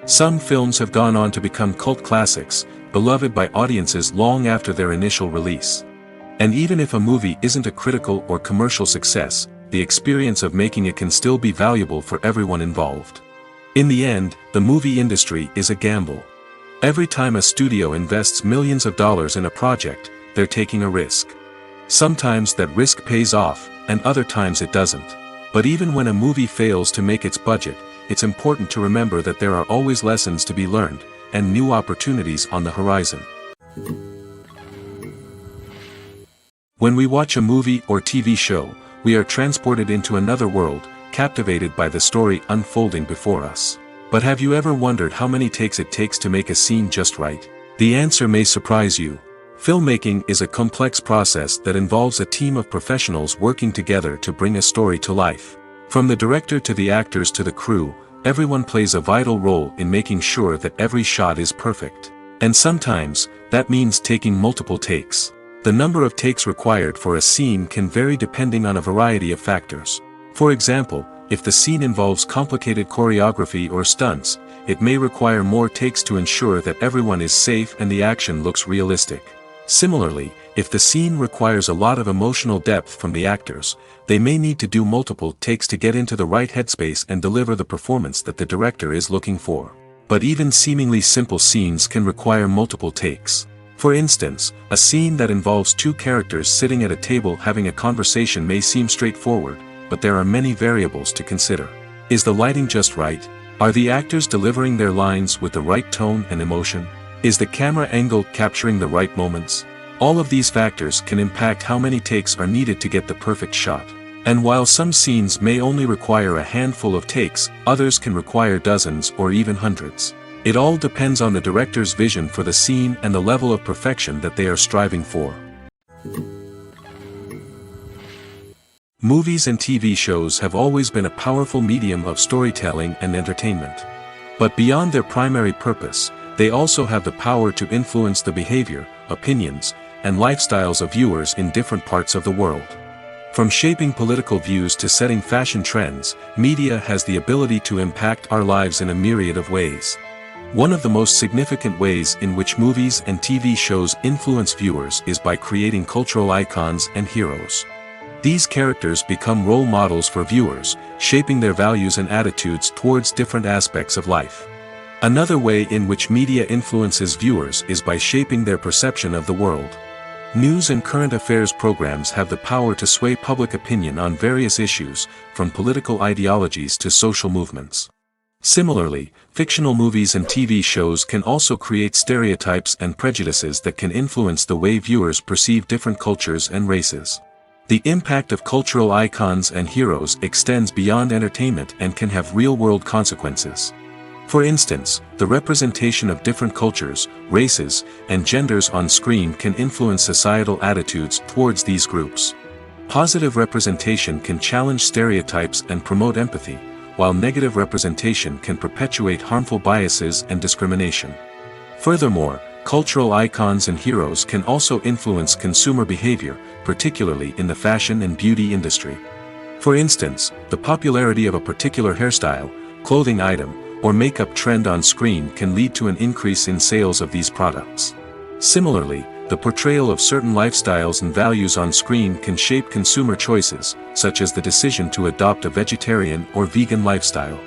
Some films have gone on to become cult classics, beloved by audiences long after their initial release. And even if a movie isn't a critical or commercial success, the experience of making it can still be valuable for everyone involved. In the end, the movie industry is a gamble. Every time a studio invests millions of dollars in a project, they're taking a risk. Sometimes that risk pays off, and other times it doesn't. But even when a movie fails to make its budget, it's important to remember that there are always lessons to be learned, and new opportunities on the horizon. When we watch a movie or TV show, we are transported into another world, captivated by the story unfolding before us. But have you ever wondered how many takes it takes to make a scene just right? The answer may surprise you. Filmmaking is a complex process that involves a team of professionals working together to bring a story to life. From the director to the actors to the crew, everyone plays a vital role in making sure that every shot is perfect. And sometimes, that means taking multiple takes. The number of takes required for a scene can vary depending on a variety of factors. For example, if the scene involves complicated choreography or stunts, it may require more takes to ensure that everyone is safe and the action looks realistic. Similarly, if the scene requires a lot of emotional depth from the actors, they may need to do multiple takes to get into the right headspace and deliver the performance that the director is looking for. But even seemingly simple scenes can require multiple takes. For instance, a scene that involves two characters sitting at a table having a conversation may seem straightforward, but there are many variables to consider. Is the lighting just right? Are the actors delivering their lines with the right tone and emotion? Is the camera angle capturing the right moments? All of these factors can impact how many takes are needed to get the perfect shot. And while some scenes may only require a handful of takes, others can require dozens or even hundreds. It all depends on the director's vision for the scene and the level of perfection that they are striving for. Movies and TV shows have always been a powerful medium of storytelling and entertainment. But beyond their primary purpose, they also have the power to influence the behavior, opinions, and lifestyles of viewers in different parts of the world. From shaping political views to setting fashion trends, media has the ability to impact our lives in a myriad of ways. One of the most significant ways in which movies and TV shows influence viewers is by creating cultural icons and heroes. These characters become role models for viewers, shaping their values and attitudes towards different aspects of life. Another way in which media influences viewers is by shaping their perception of the world. News and current affairs programs have the power to sway public opinion on various issues, from political ideologies to social movements. Similarly, fictional movies and TV shows can also create stereotypes and prejudices that can influence the way viewers perceive different cultures and races. The impact of cultural icons and heroes extends beyond entertainment and can have real-world consequences. For instance, the representation of different cultures, races, and genders on screen can influence societal attitudes towards these groups. Positive representation can challenge stereotypes and promote empathy, while negative representation can perpetuate harmful biases and discrimination. Furthermore, cultural icons and heroes can also influence consumer behavior, particularly in the fashion and beauty industry. For instance, the popularity of a particular hairstyle, clothing item, or makeup trend on screen can lead to an increase in sales of these products. Similarly, the portrayal of certain lifestyles and values on screen can shape consumer choices, such as the decision to adopt a vegetarian or vegan lifestyle.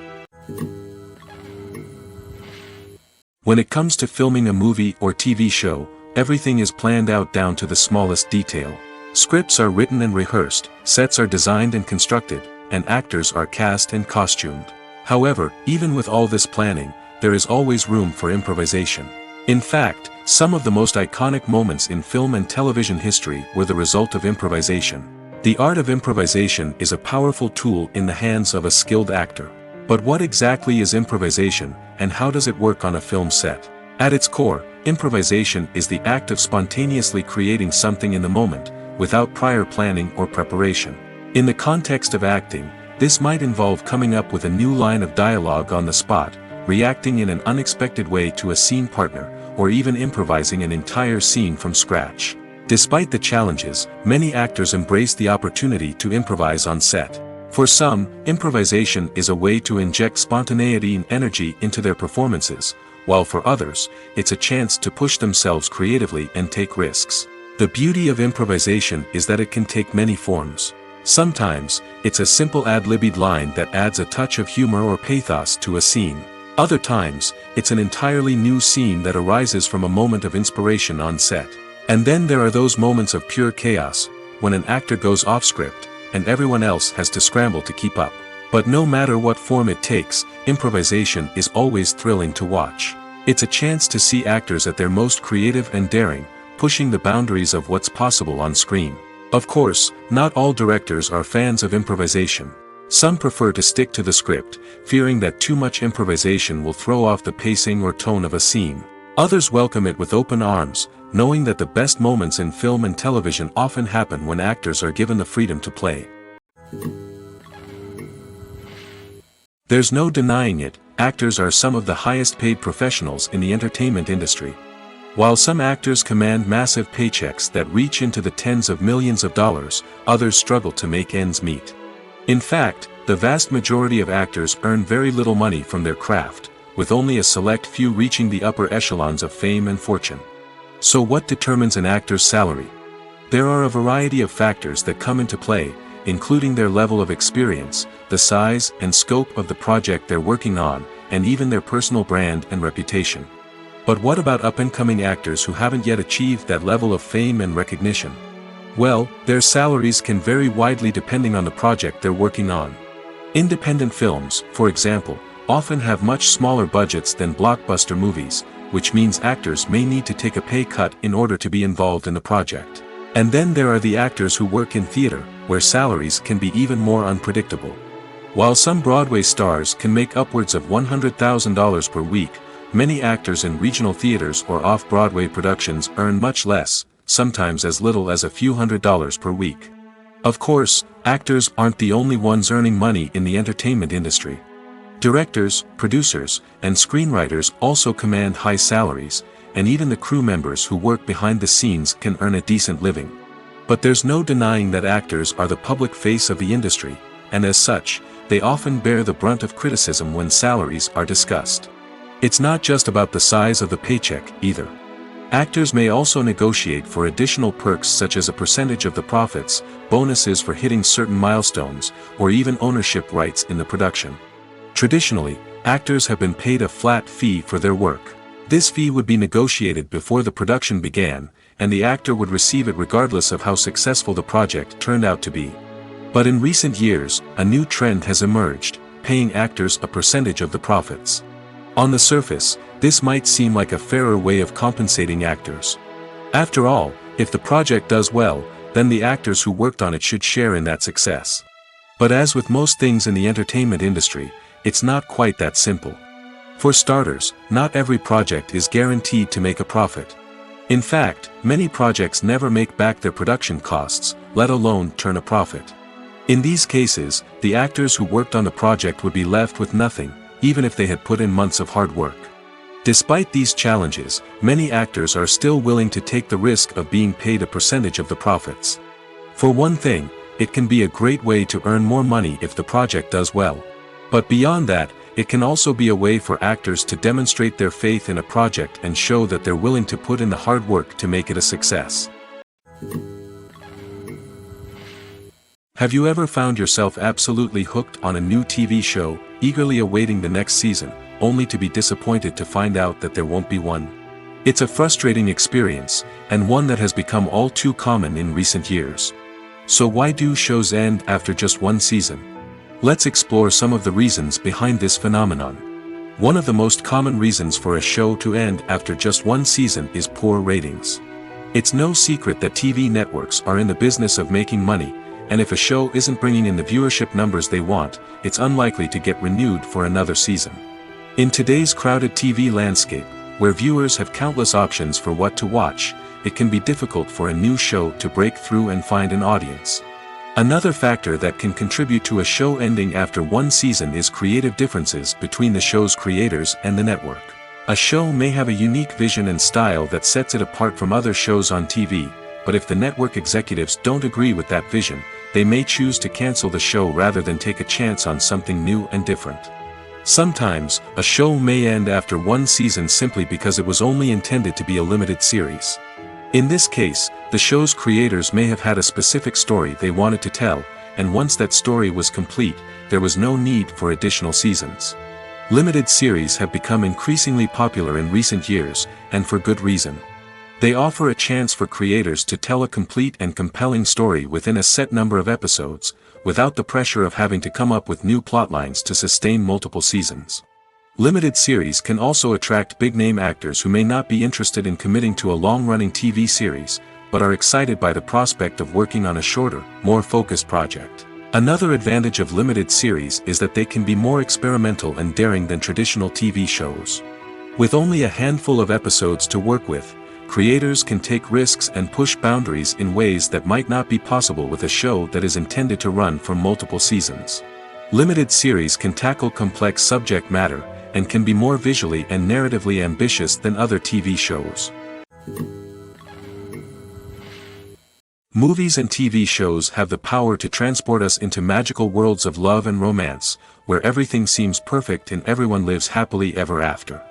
When it comes to filming a movie or TV show, everything is planned out down to the smallest detail. Scripts are written and rehearsed, sets are designed and constructed, and actors are cast and costumed. However, even with all this planning, there is always room for improvisation. In fact, some of the most iconic moments in film and television history were the result of improvisation. The art of improvisation is a powerful tool in the hands of a skilled actor. But what exactly is improvisation, and how does it work on a film set? At its core, improvisation is the act of spontaneously creating something in the moment, without prior planning or preparation. In the context of acting, this might involve coming up with a new line of dialogue on the spot, reacting in an unexpected way to a scene partner, or even improvising an entire scene from scratch. Despite the challenges, many actors embrace the opportunity to improvise on set. For some, improvisation is a way to inject spontaneity and energy into their performances, while for others, it's a chance to push themselves creatively and take risks. The beauty of improvisation is that it can take many forms. Sometimes, it's a simple ad-libbed line that adds a touch of humor or pathos to a scene. Other times, it's an entirely new scene that arises from a moment of inspiration on set. And then there are those moments of pure chaos, when an actor goes off script, and everyone else has to scramble to keep up. But no matter what form it takes, improvisation is always thrilling to watch. It's a chance to see actors at their most creative and daring, pushing the boundaries of what's possible on screen. Of course, not all directors are fans of improvisation. Some prefer to stick to the script, fearing that too much improvisation will throw off the pacing or tone of a scene. Others welcome it with open arms, knowing that the best moments in film and television often happen when actors are given the freedom to play. There's no denying it, actors are some of the highest paid professionals in the entertainment industry. While some actors command massive paychecks that reach into the tens of millions of dollars, others struggle to make ends meet. In fact, the vast majority of actors earn very little money from their craft, with only a select few reaching the upper echelons of fame and fortune. So what determines an actor's salary? There are a variety of factors that come into play, including their level of experience, the size and scope of the project they're working on, and even their personal brand and reputation. But what about up-and-coming actors who haven't yet achieved that level of fame and recognition? Well, their salaries can vary widely depending on the project they're working on. Independent films, for example, often have much smaller budgets than blockbuster movies, which means actors may need to take a pay cut in order to be involved in the project. And then there are the actors who work in theater, where salaries can be even more unpredictable. While some Broadway stars can make upwards of $100,000 per week, many actors in regional theaters or off-Broadway productions earn much less, sometimes as little as a few $100s per week. Of course, actors aren't the only ones earning money in the entertainment industry. Directors, producers, and screenwriters also command high salaries, and even the crew members who work behind the scenes can earn a decent living. But there's no denying that actors are the public face of the industry, and as such, they often bear the brunt of criticism when salaries are discussed. It's not just about the size of the paycheck, either. Actors may also negotiate for additional perks such as a percentage of the profits, bonuses for hitting certain milestones, or even ownership rights in the production. Traditionally, actors have been paid a flat fee for their work. This fee would be negotiated before the production began, and the actor would receive it regardless of how successful the project turned out to be. But in recent years, a new trend has emerged, paying actors a percentage of the profits. On the surface, this might seem like a fairer way of compensating actors. After all, if the project does well, then the actors who worked on it should share in that success. But as with most things in the entertainment industry, it's not quite that simple. For starters, not every project is guaranteed to make a profit. In fact, many projects never make back their production costs, let alone turn a profit. In these cases, the actors who worked on the project would be left with nothing, even if they had put in months of hard work. Despite these challenges, many actors are still willing to take the risk of being paid a percentage of the profits. For one thing, it can be a great way to earn more money if the project does well. But beyond that, it can also be a way for actors to demonstrate their faith in a project and show that they're willing to put in the hard work to make it a success. Have you ever found yourself absolutely hooked on a new TV show, eagerly awaiting the next season, only to be disappointed to find out that there won't be one? It's a frustrating experience, and one that has become all too common in recent years. So why do shows end after just one season? Let's explore some of the reasons behind this phenomenon. One of the most common reasons for a show to end after just one season is poor ratings. It's no secret that TV networks are in the business of making money, and if a show isn't bringing in the viewership numbers they want, it's unlikely to get renewed for another season. In today's crowded TV landscape, where viewers have countless options for what to watch, it can be difficult for a new show to break through and find an audience. Another factor that can contribute to a show ending after one season is creative differences between the show's creators and the network. A show may have a unique vision and style that sets it apart from other shows on TV, but if the network executives don't agree with that vision, they may choose to cancel the show rather than take a chance on something new and different. Sometimes, a show may end after one season simply because it was only intended to be a limited series. In this case, the show's creators may have had a specific story they wanted to tell, and once that story was complete, there was no need for additional seasons. Limited series have become increasingly popular in recent years, and for good reason. They offer a chance for creators to tell a complete and compelling story within a set number of episodes, without the pressure of having to come up with new plotlines to sustain multiple seasons. Limited series can also attract big-name actors who may not be interested in committing to a long-running TV series, but are excited by the prospect of working on a shorter, more focused project. Another advantage of limited series is that they can be more experimental and daring than traditional TV shows. With only a handful of episodes to work with, creators can take risks and push boundaries in ways that might not be possible with a show that is intended to run for multiple seasons. Limited series can tackle complex subject matter, and can be more visually and narratively ambitious than other TV shows. Movies and TV shows have the power to transport us into magical worlds of love and romance, where everything seems perfect and everyone lives happily ever after.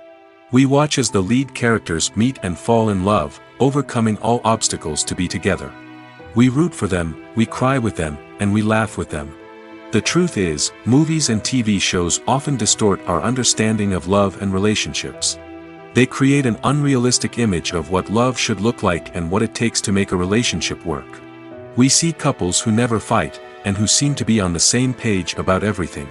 We watch as the lead characters meet and fall in love, overcoming all obstacles to be together. We root for them, we cry with them, and we laugh with them. The truth is, movies and TV shows often distort our understanding of love and relationships. They create an unrealistic image of what love should look like and what it takes to make a relationship work. We see couples who never fight, and who seem to be on the same page about everything.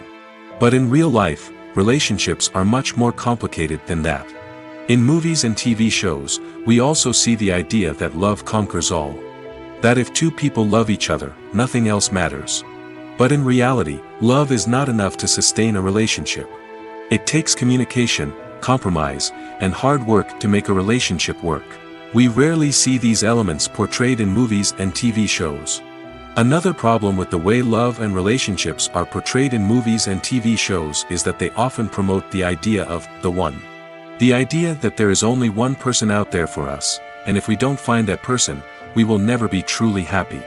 But in real life, relationships are much more complicated than that. In movies and TV shows, we also see the idea that love conquers all. That if two people love each other, nothing else matters. But in reality, love is not enough to sustain a relationship. It takes communication, compromise, and hard work to make a relationship work. We rarely see these elements portrayed in movies and TV shows. Another problem with the way love and relationships are portrayed in movies and TV shows is that they often promote the idea of the one. The idea that there is only one person out there for us, and if we don't find that person, we will never be truly happy.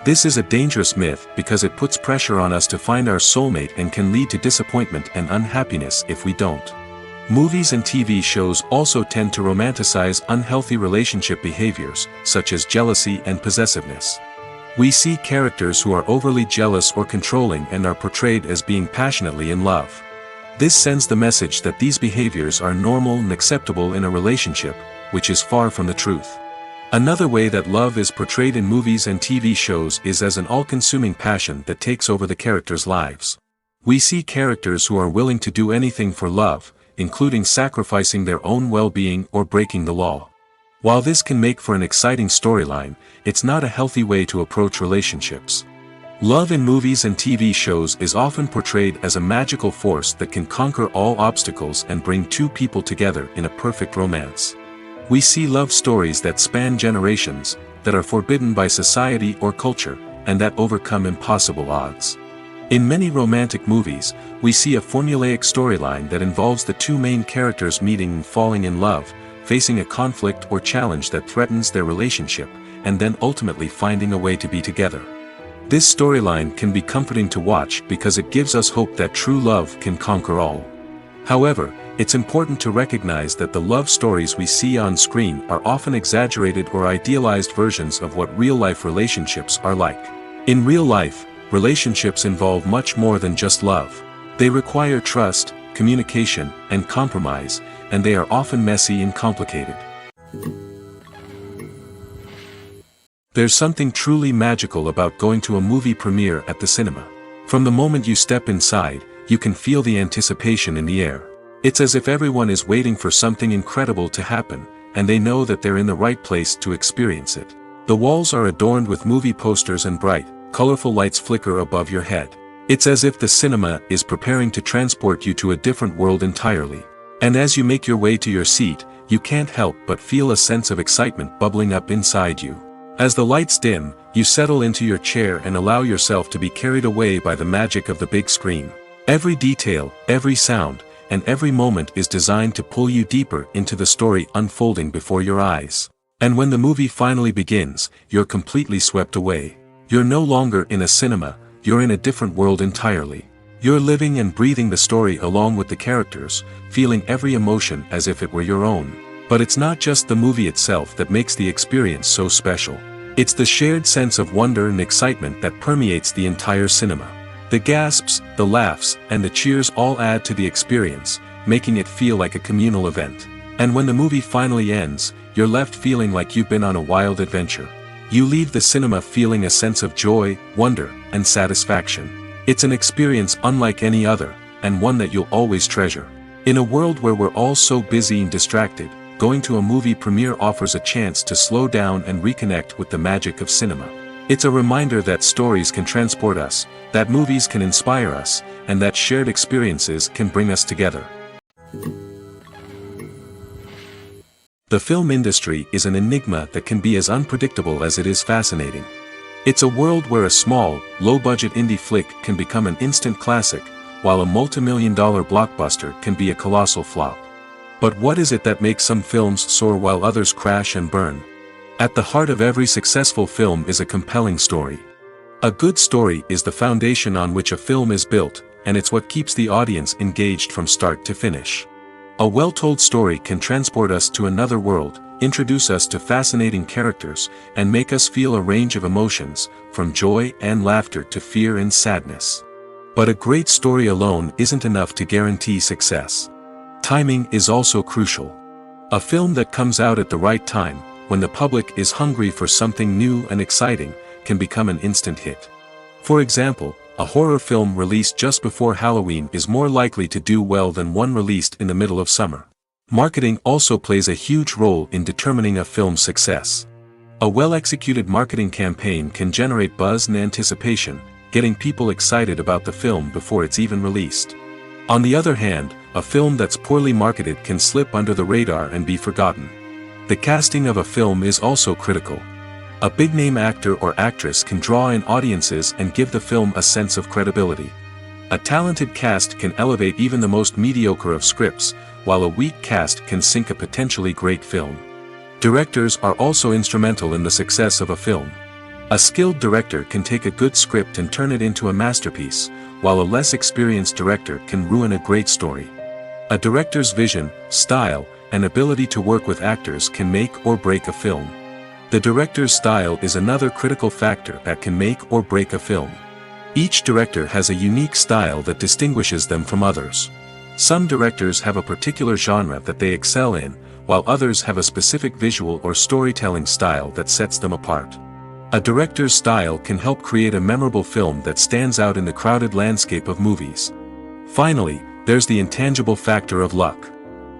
This is a dangerous myth because it puts pressure on us to find our soulmate and can lead to disappointment and unhappiness if we don't. Movies and TV shows also tend to romanticize unhealthy relationship behaviors, such as jealousy and possessiveness. We see characters who are overly jealous or controlling and are portrayed as being passionately in love. This sends the message that these behaviors are normal and acceptable in a relationship, which is far from the truth. Another way that love is portrayed in movies and TV shows is as an all-consuming passion that takes over the characters' lives. We see characters who are willing to do anything for love, including sacrificing their own well-being or breaking the law. While this can make for an exciting storyline, it's not a healthy way to approach relationships. Love in movies and TV shows is often portrayed as a magical force that can conquer all obstacles and bring two people together in a perfect romance. We see love stories that span generations, that are forbidden by society or culture, and that overcome impossible odds. In many romantic movies, we see a formulaic storyline that involves the two main characters meeting and falling in love, facing a conflict or challenge that threatens their relationship, and then ultimately finding a way to be together. This storyline can be comforting to watch because it gives us hope that true love can conquer all. However, it's important to recognize that the love stories we see on screen are often exaggerated or idealized versions of what real-life relationships are like. In real life, relationships involve much more than just love. They require trust, communication, and compromise, and they are often messy and complicated. There's something truly magical about going to a movie premiere at the cinema. From the moment you step inside, you can feel the anticipation in the air. It's as if everyone is waiting for something incredible to happen, and they know that they're in the right place to experience it. The walls are adorned with movie posters and bright, colorful lights flicker above your head. It's as if the cinema is preparing to transport you to a different world entirely. And as you make your way to your seat, you can't help but feel a sense of excitement bubbling up inside you. As the lights dim, you settle into your chair and allow yourself to be carried away by the magic of the big screen. Every detail, every sound, and every moment is designed to pull you deeper into the story unfolding before your eyes. And when the movie finally begins, you're completely swept away. You're no longer in a cinema, you're in a different world entirely. You're living and breathing the story along with the characters, feeling every emotion as if it were your own. But it's not just the movie itself that makes the experience so special. It's the shared sense of wonder and excitement that permeates the entire cinema. The gasps, the laughs, and the cheers all add to the experience, making it feel like a communal event. And when the movie finally ends, you're left feeling like you've been on a wild adventure. You leave the cinema feeling a sense of joy, wonder, and satisfaction. It's an experience unlike any other, and one that you'll always treasure. In a world where we're all so busy and distracted, going to a movie premiere offers a chance to slow down and reconnect with the magic of cinema. It's a reminder that stories can transport us, that movies can inspire us, and that shared experiences can bring us together. The film industry is an enigma that can be as unpredictable as it is fascinating. It's a world where a small, low-budget indie flick can become an instant classic, while a multi-million-dollar blockbuster can be a colossal flop. But what is it that makes some films soar while others crash and burn? At the heart of every successful film is a compelling story. A good story is the foundation on which a film is built, and it's what keeps the audience engaged from start to finish. A well-told story can transport us to another world, introduce us to fascinating characters, and make us feel a range of emotions, from joy and laughter to fear and sadness. But a great story alone isn't enough to guarantee success. Timing is also crucial. A film that comes out at the right time, when the public is hungry for something new and exciting, can become an instant hit. For example, a horror film released just before Halloween is more likely to do well than one released in the middle of summer. Marketing also plays a huge role in determining a film's success. A well-executed marketing campaign can generate buzz and anticipation, getting people excited about the film before it's even released. On the other hand, a film that's poorly marketed can slip under the radar and be forgotten. The casting of a film is also critical. A big-name actor or actress can draw in audiences and give the film a sense of credibility. A talented cast can elevate even the most mediocre of scripts, while a weak cast can sink a potentially great film. Directors are also instrumental in the success of a film. A skilled director can take a good script and turn it into a masterpiece, while a less experienced director can ruin a great story. A director's vision, style, and ability to work with actors can make or break a film. The director's style is another critical factor that can make or break a film. Each director has a unique style that distinguishes them from others. Some directors have a particular genre that they excel in, while others have a specific visual or storytelling style that sets them apart. A director's style can help create a memorable film that stands out in the crowded landscape of movies. Finally, there's the intangible factor of luck.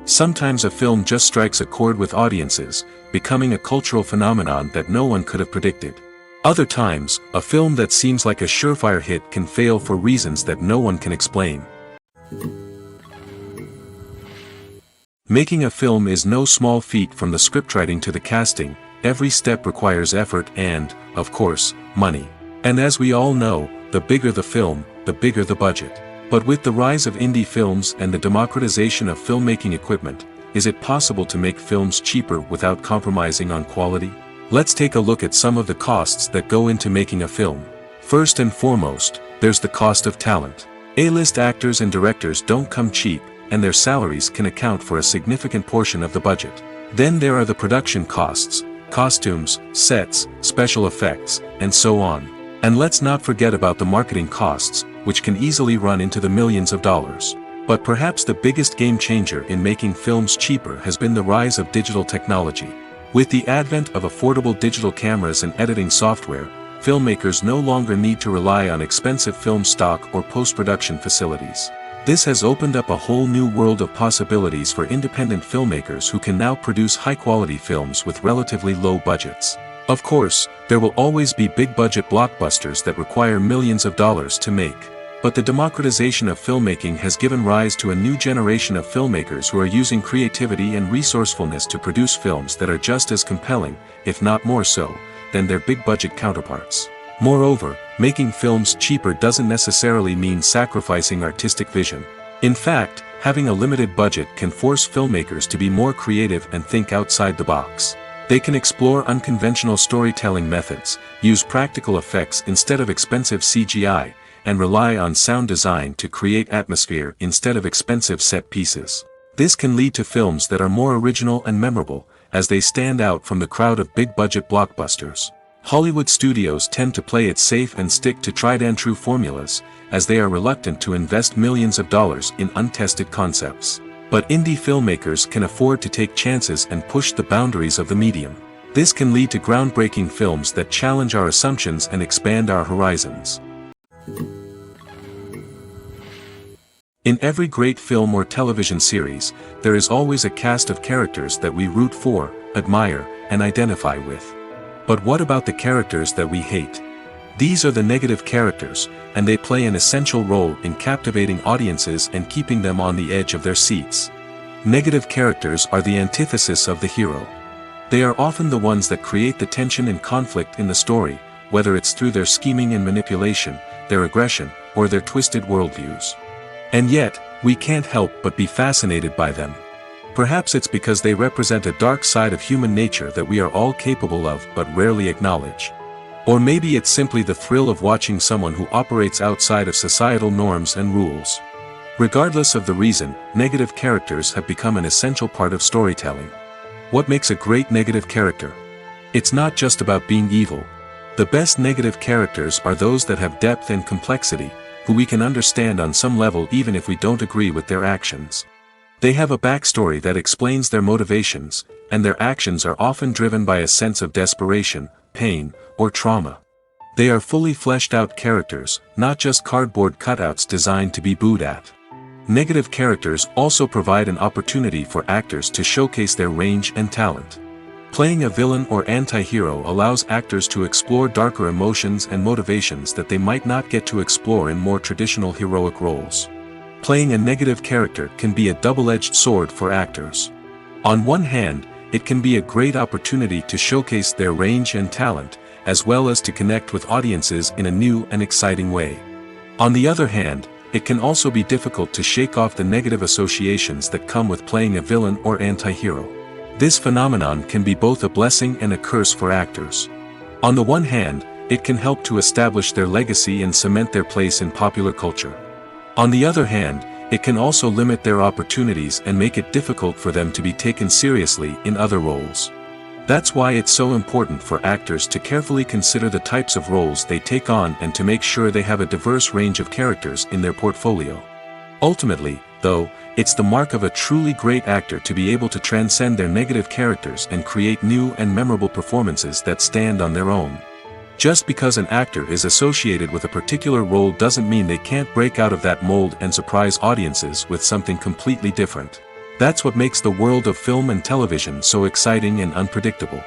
Sometimes a film just strikes a chord with audiences, becoming a cultural phenomenon that no one could have predicted. Other times, a film that seems like a surefire hit can fail for reasons that no one can explain. Making a film is no small feat. From the scriptwriting to the casting, every step requires effort and, of course, money. And as we all know, the bigger the film, the bigger the budget. But with the rise of indie films and the democratization of filmmaking equipment, is it possible to make films cheaper without compromising on quality? Let's take a look at some of the costs that go into making a film. First and foremost, there's the cost of talent. A-list actors and directors don't come cheap, and their salaries can account for a significant portion of the budget. Then there are the production costs, costumes, sets, special effects, and so on. And let's not forget about the marketing costs, which can easily run into the millions of dollars. But perhaps the biggest game changer in making films cheaper has been the rise of digital technology. With the advent of affordable digital cameras and editing software, filmmakers no longer need to rely on expensive film stock or post-production facilities. This has opened up a whole new world of possibilities for independent filmmakers who can now produce high-quality films with relatively low budgets. Of course, there will always be big-budget blockbusters that require millions of dollars to make. But the democratization of filmmaking has given rise to a new generation of filmmakers who are using creativity and resourcefulness to produce films that are just as compelling, if not more so, than their big-budget counterparts. Moreover, making films cheaper doesn't necessarily mean sacrificing artistic vision. In fact, having a limited budget can force filmmakers to be more creative and think outside the box. They can explore unconventional storytelling methods, use practical effects instead of expensive CGI, and rely on sound design to create atmosphere instead of expensive set pieces. This can lead to films that are more original and memorable, as they stand out from the crowd of big-budget blockbusters. Hollywood studios tend to play it safe and stick to tried-and-true formulas, as they are reluctant to invest millions of dollars in untested concepts. But indie filmmakers can afford to take chances and push the boundaries of the medium. This can lead to groundbreaking films that challenge our assumptions and expand our horizons. In every great film or television series, there is always a cast of characters that we root for, admire, and identify with. But what about the characters that we hate? These are the negative characters, and they play an essential role in captivating audiences and keeping them on the edge of their seats. Negative characters are the antithesis of the hero. They are often the ones that create the tension and conflict in the story, whether it's through their scheming and manipulation, their aggression, or their twisted worldviews. And yet, we can't help but be fascinated by them. Perhaps it's because they represent a dark side of human nature that we are all capable of but rarely acknowledge. Or maybe it's simply the thrill of watching someone who operates outside of societal norms and rules. Regardless of the reason, negative characters have become an essential part of storytelling. What makes a great negative character? It's not just about being evil. The best negative characters are those that have depth and complexity, who we can understand on some level even if we don't agree with their actions. They have a backstory that explains their motivations, and their actions are often driven by a sense of desperation, pain, or trauma. They are fully fleshed out characters, not just cardboard cutouts designed to be booed at. Negative characters also provide an opportunity for actors to showcase their range and talent. Playing a villain or anti-hero allows actors to explore darker emotions and motivations that they might not get to explore in more traditional heroic roles. Playing a negative character can be a double-edged sword for actors. On one hand, it can be a great opportunity to showcase their range and talent, as well as to connect with audiences in a new and exciting way. On the other hand, it can also be difficult to shake off the negative associations that come with playing a villain or anti-hero. This phenomenon can be both a blessing and a curse for actors. On the one hand, it can help to establish their legacy and cement their place in popular culture. On the other hand, it can also limit their opportunities and make it difficult for them to be taken seriously in other roles. That's why it's so important for actors to carefully consider the types of roles they take on and to make sure they have a diverse range of characters in their portfolio. Ultimately, though, it's the mark of a truly great actor to be able to transcend their negative characters and create new and memorable performances that stand on their own. Just because an actor is associated with a particular role doesn't mean they can't break out of that mold and surprise audiences with something completely different. That's what makes the world of film and television so exciting and unpredictable.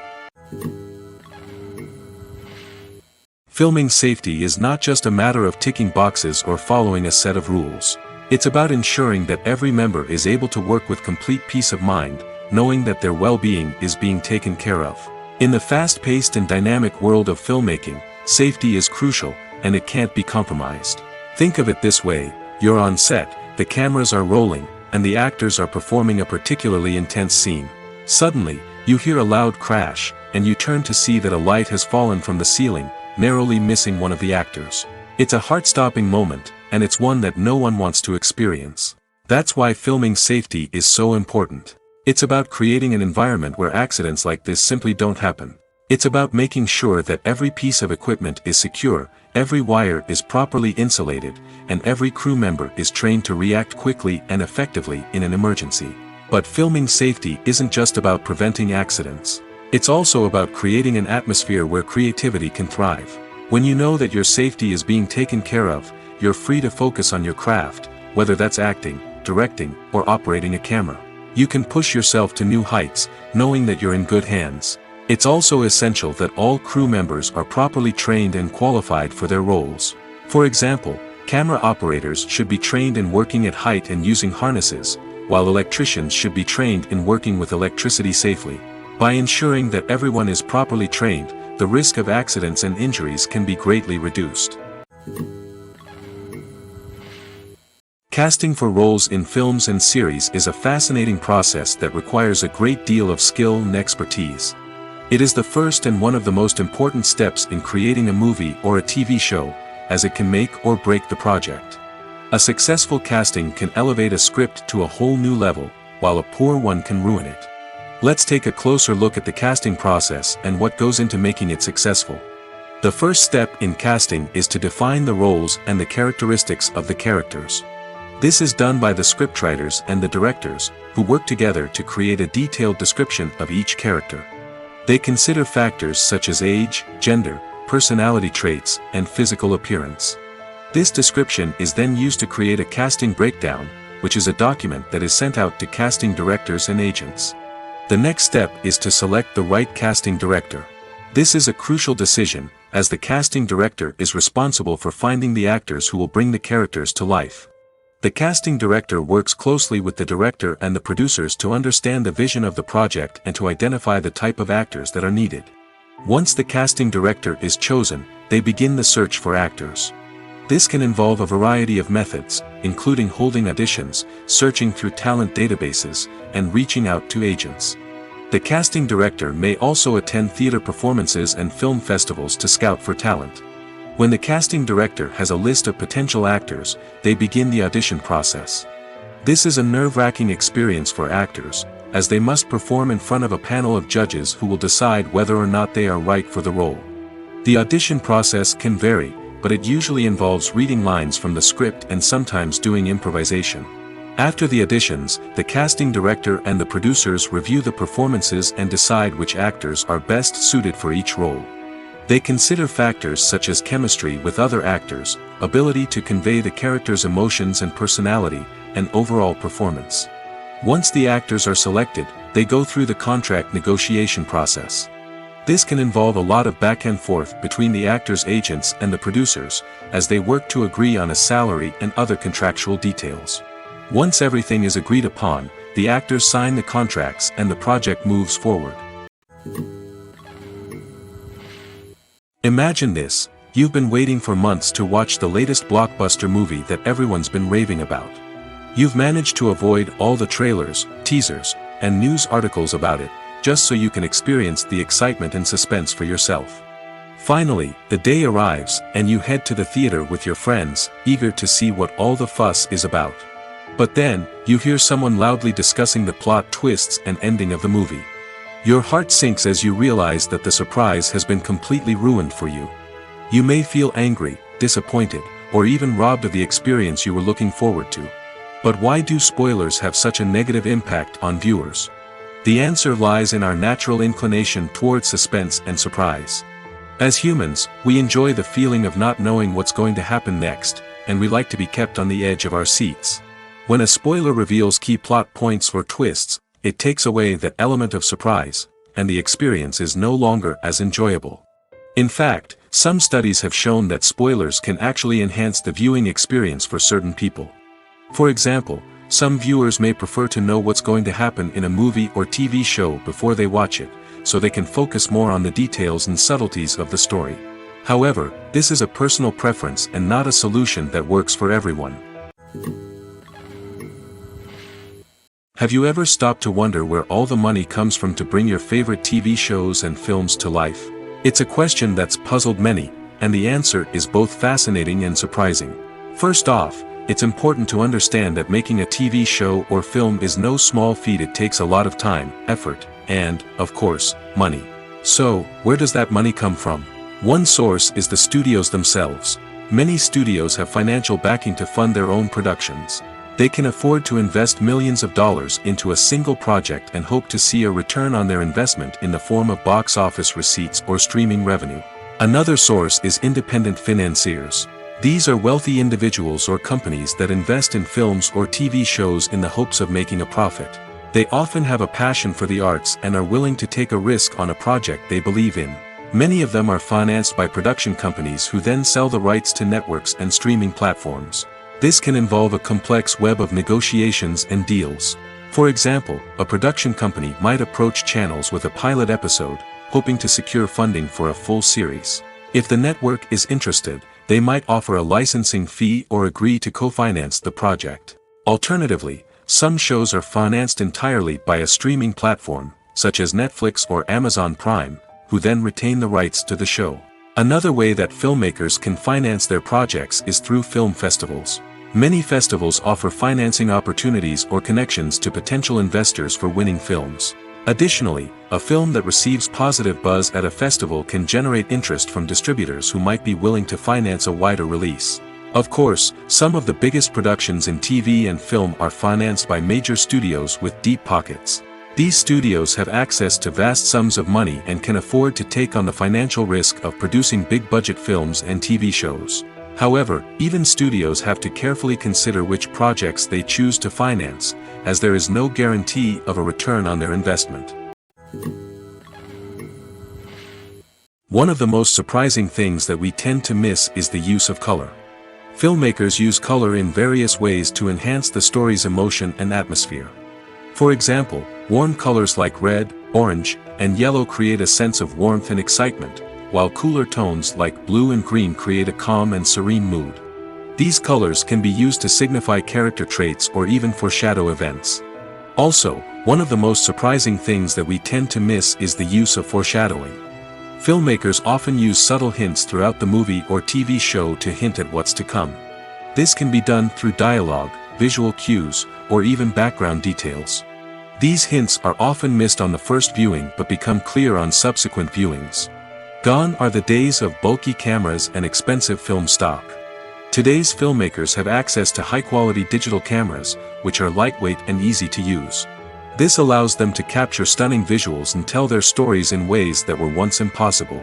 Filming safety is not just a matter of ticking boxes or following a set of rules. It's about ensuring that every member is able to work with complete peace of mind, knowing that their well-being is being taken care of. In the fast-paced and dynamic world of filmmaking, safety is crucial, and it can't be compromised. Think of it this way: you're on set, the cameras are rolling, and the actors are performing a particularly intense scene. Suddenly, you hear a loud crash, and you turn to see that a light has fallen from the ceiling, narrowly missing one of the actors. It's a heart-stopping moment, and it's one that no one wants to experience. That's why filming safety is so important. It's about creating an environment where accidents like this simply don't happen. It's about making sure that every piece of equipment is secure, every wire is properly insulated, and every crew member is trained to react quickly and effectively in an emergency. But filming safety isn't just about preventing accidents. It's also about creating an atmosphere where creativity can thrive. When you know that your safety is being taken care of, you're free to focus on your craft, whether that's acting, directing, or operating a camera. You can push yourself to new heights, knowing that you're in good hands. It's also essential that all crew members are properly trained and qualified for their roles. For example, Camera operators should be trained in working at height and using harnesses, while electricians should be trained in working with electricity safely. By ensuring that everyone is properly trained, the risk of accidents and injuries can be greatly reduced. Casting for roles in films and series is a fascinating process that requires a great deal of skill and expertise. It is the first and one of the most important steps in creating a movie or a TV show, as it can make or break the project. A successful casting can elevate a script to a whole new level, while a poor one can ruin it. Let's take a closer look at the casting process and what goes into making it successful. The first step in casting is to define the roles and the characteristics of the characters. This is done by the scriptwriters and the directors, who work together to create a detailed description of each character. They consider factors such as age, gender, personality traits, and physical appearance. This description is then used to create a casting breakdown, which is a document that is sent out to casting directors and agents. The next step is to select the right casting director. This is a crucial decision, as the casting director is responsible for finding the actors who will bring the characters to life. The casting director works closely with the director and the producers to understand the vision of the project and to identify the type of actors that are needed. Once the casting director is chosen, they begin the search for actors. This can involve a variety of methods, including holding auditions, searching through talent databases, and reaching out to agents. The casting director may also attend theater performances and film festivals to scout for talent. When the casting director has a list of potential actors, they begin the audition process. This is a nerve-wracking experience for actors, as they must perform in front of a panel of judges who will decide whether or not they are right for the role. The audition process can vary, but it usually involves reading lines from the script and sometimes doing improvisation. After the auditions, the casting director and the producers review the performances and decide which actors are best suited for each role. They consider factors such as chemistry with other actors, ability to convey the character's emotions and personality, and overall performance. Once the actors are selected, they go through the contract negotiation process. This can involve a lot of back and forth between the actors' agents and the producers, as they work to agree on a salary and other contractual details. Once everything is agreed upon, the actors sign the contracts and the project moves forward. Imagine this: you've been waiting for months to watch the latest blockbuster movie that everyone's been raving about. You've managed to avoid all the trailers, teasers, and news articles about it, just so you can experience the excitement and suspense for yourself. Finally, the day arrives, and you head to the theater with your friends, eager to see what all the fuss is about. But then, you hear someone loudly discussing the plot twists and ending of the movie. Your heart sinks as you realize that the surprise has been completely ruined for you. You may feel angry, disappointed, or even robbed of the experience you were looking forward to. But why do spoilers have such a negative impact on viewers? The answer lies in our natural inclination towards suspense and surprise. As humans, we enjoy the feeling of not knowing what's going to happen next, and we like to be kept on the edge of our seats. When a spoiler reveals key plot points or twists, it takes away that element of surprise, and the experience is no longer as enjoyable. In fact, some studies have shown that spoilers can actually enhance the viewing experience for certain people. For example, some viewers may prefer to know what's going to happen in a movie or TV show before they watch it, so they can focus more on the details and subtleties of the story. However, this is a personal preference and not a solution that works for everyone. Have you ever stopped to wonder where all the money comes from to bring your favorite TV shows and films to life? It's a question that's puzzled many, and the answer is both fascinating and surprising. First off, it's important to understand that making a TV show or film is no small feat. It takes a lot of time, effort, and, of course, money. So, where does that money come from? One source is the studios themselves. Many studios have financial backing to fund their own productions. They can afford to invest millions of dollars into a single project and hope to see a return on their investment in the form of box office receipts or streaming revenue. Another source is independent financiers. These are wealthy individuals or companies that invest in films or TV shows in the hopes of making a profit. They often have a passion for the arts and are willing to take a risk on a project they believe in. Many of them are financed by production companies who then sell the rights to networks and streaming platforms. This can involve a complex web of negotiations and deals. For example, a production company might approach channels with a pilot episode, hoping to secure funding for a full series. If the network is interested, they might offer a licensing fee or agree to co-finance the project. Alternatively, some shows are financed entirely by a streaming platform, such as Netflix or Amazon Prime, who then retain the rights to the show. Another way that filmmakers can finance their projects is through film festivals. Many festivals offer financing opportunities or connections to potential investors for winning films. Additionally, a film that receives positive buzz at a festival can generate interest from distributors who might be willing to finance a wider release. Of course, some of the biggest productions in TV and film are financed by major studios with deep pockets. These studios have access to vast sums of money and can afford to take on the financial risk of producing big-budget films and TV shows. However, even studios have to carefully consider which projects they choose to finance, as there is no guarantee of a return on their investment. One of the most surprising things that we tend to miss is the use of color. Filmmakers use color in various ways to enhance the story's emotion and atmosphere. For example, warm colors like red, orange, and yellow create a sense of warmth and excitement, while cooler tones like blue and green create a calm and serene mood. These colors can be used to signify character traits or even foreshadow events. Also, one of the most surprising things that we tend to miss is the use of foreshadowing. Filmmakers often use subtle hints throughout the movie or TV show to hint at what's to come. This can be done through dialogue, visual cues, or even background details. These hints are often missed on the first viewing but become clear on subsequent viewings. Gone are the days of bulky cameras and expensive film stock. Today's filmmakers have access to high-quality digital cameras, which are lightweight and easy to use. This allows them to capture stunning visuals and tell their stories in ways that were once impossible.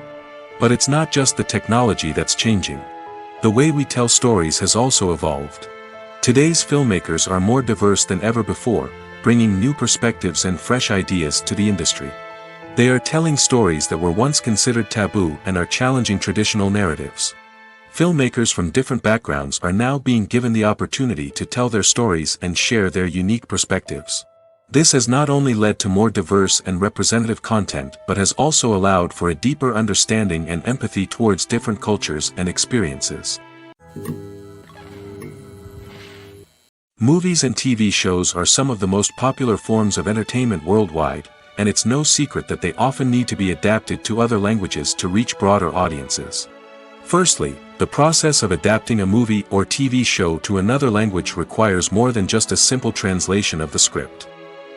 But it's not just the technology that's changing. The way we tell stories has also evolved. Today's filmmakers are more diverse than ever before, bringing new perspectives and fresh ideas to the industry. They are telling stories that were once considered taboo and are challenging traditional narratives. Filmmakers from different backgrounds are now being given the opportunity to tell their stories and share their unique perspectives. This has not only led to more diverse and representative content but has also allowed for a deeper understanding and empathy towards different cultures and experiences. Movies and TV shows are some of the most popular forms of entertainment worldwide, and it's no secret that they often need to be adapted to other languages to reach broader audiences. Firstly, the process of adapting a movie or TV show to another language requires more than just a simple translation of the script.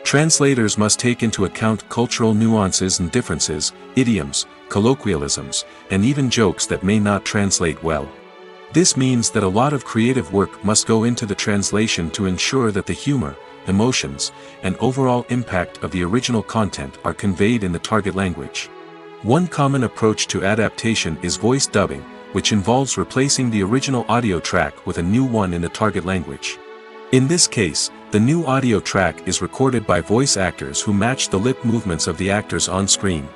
Translators must take into account cultural nuances and differences, idioms, colloquialisms, and even jokes that may not translate well. This means that a lot of creative work must go into the translation to ensure that the humor, emotions, and overall impact of the original content are conveyed in the target language. One common approach to adaptation is voice dubbing, which involves replacing the original audio track with a new one in the target language. In this case, the new audio track is recorded by voice actors who match the lip movements of the actors on screen.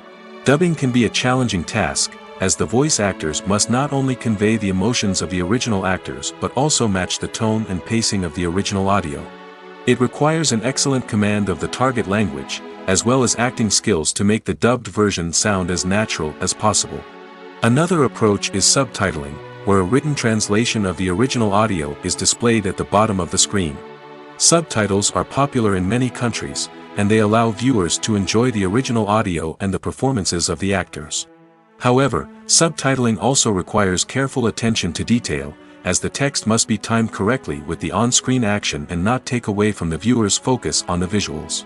Dubbing can be a challenging task, as the voice actors must not only convey the emotions of the original actors but also match the tone and pacing of the original audio. It requires an excellent command of the target language, as well as acting skills to make the dubbed version sound as natural as possible. Another approach is subtitling, where a written translation of the original audio is displayed at the bottom of the screen. Subtitles are popular in many countries, and they allow viewers to enjoy the original audio and the performances of the actors. However, subtitling also requires careful attention to detail, as the text must be timed correctly with the on-screen action and not take away from the viewer's focus on the visuals.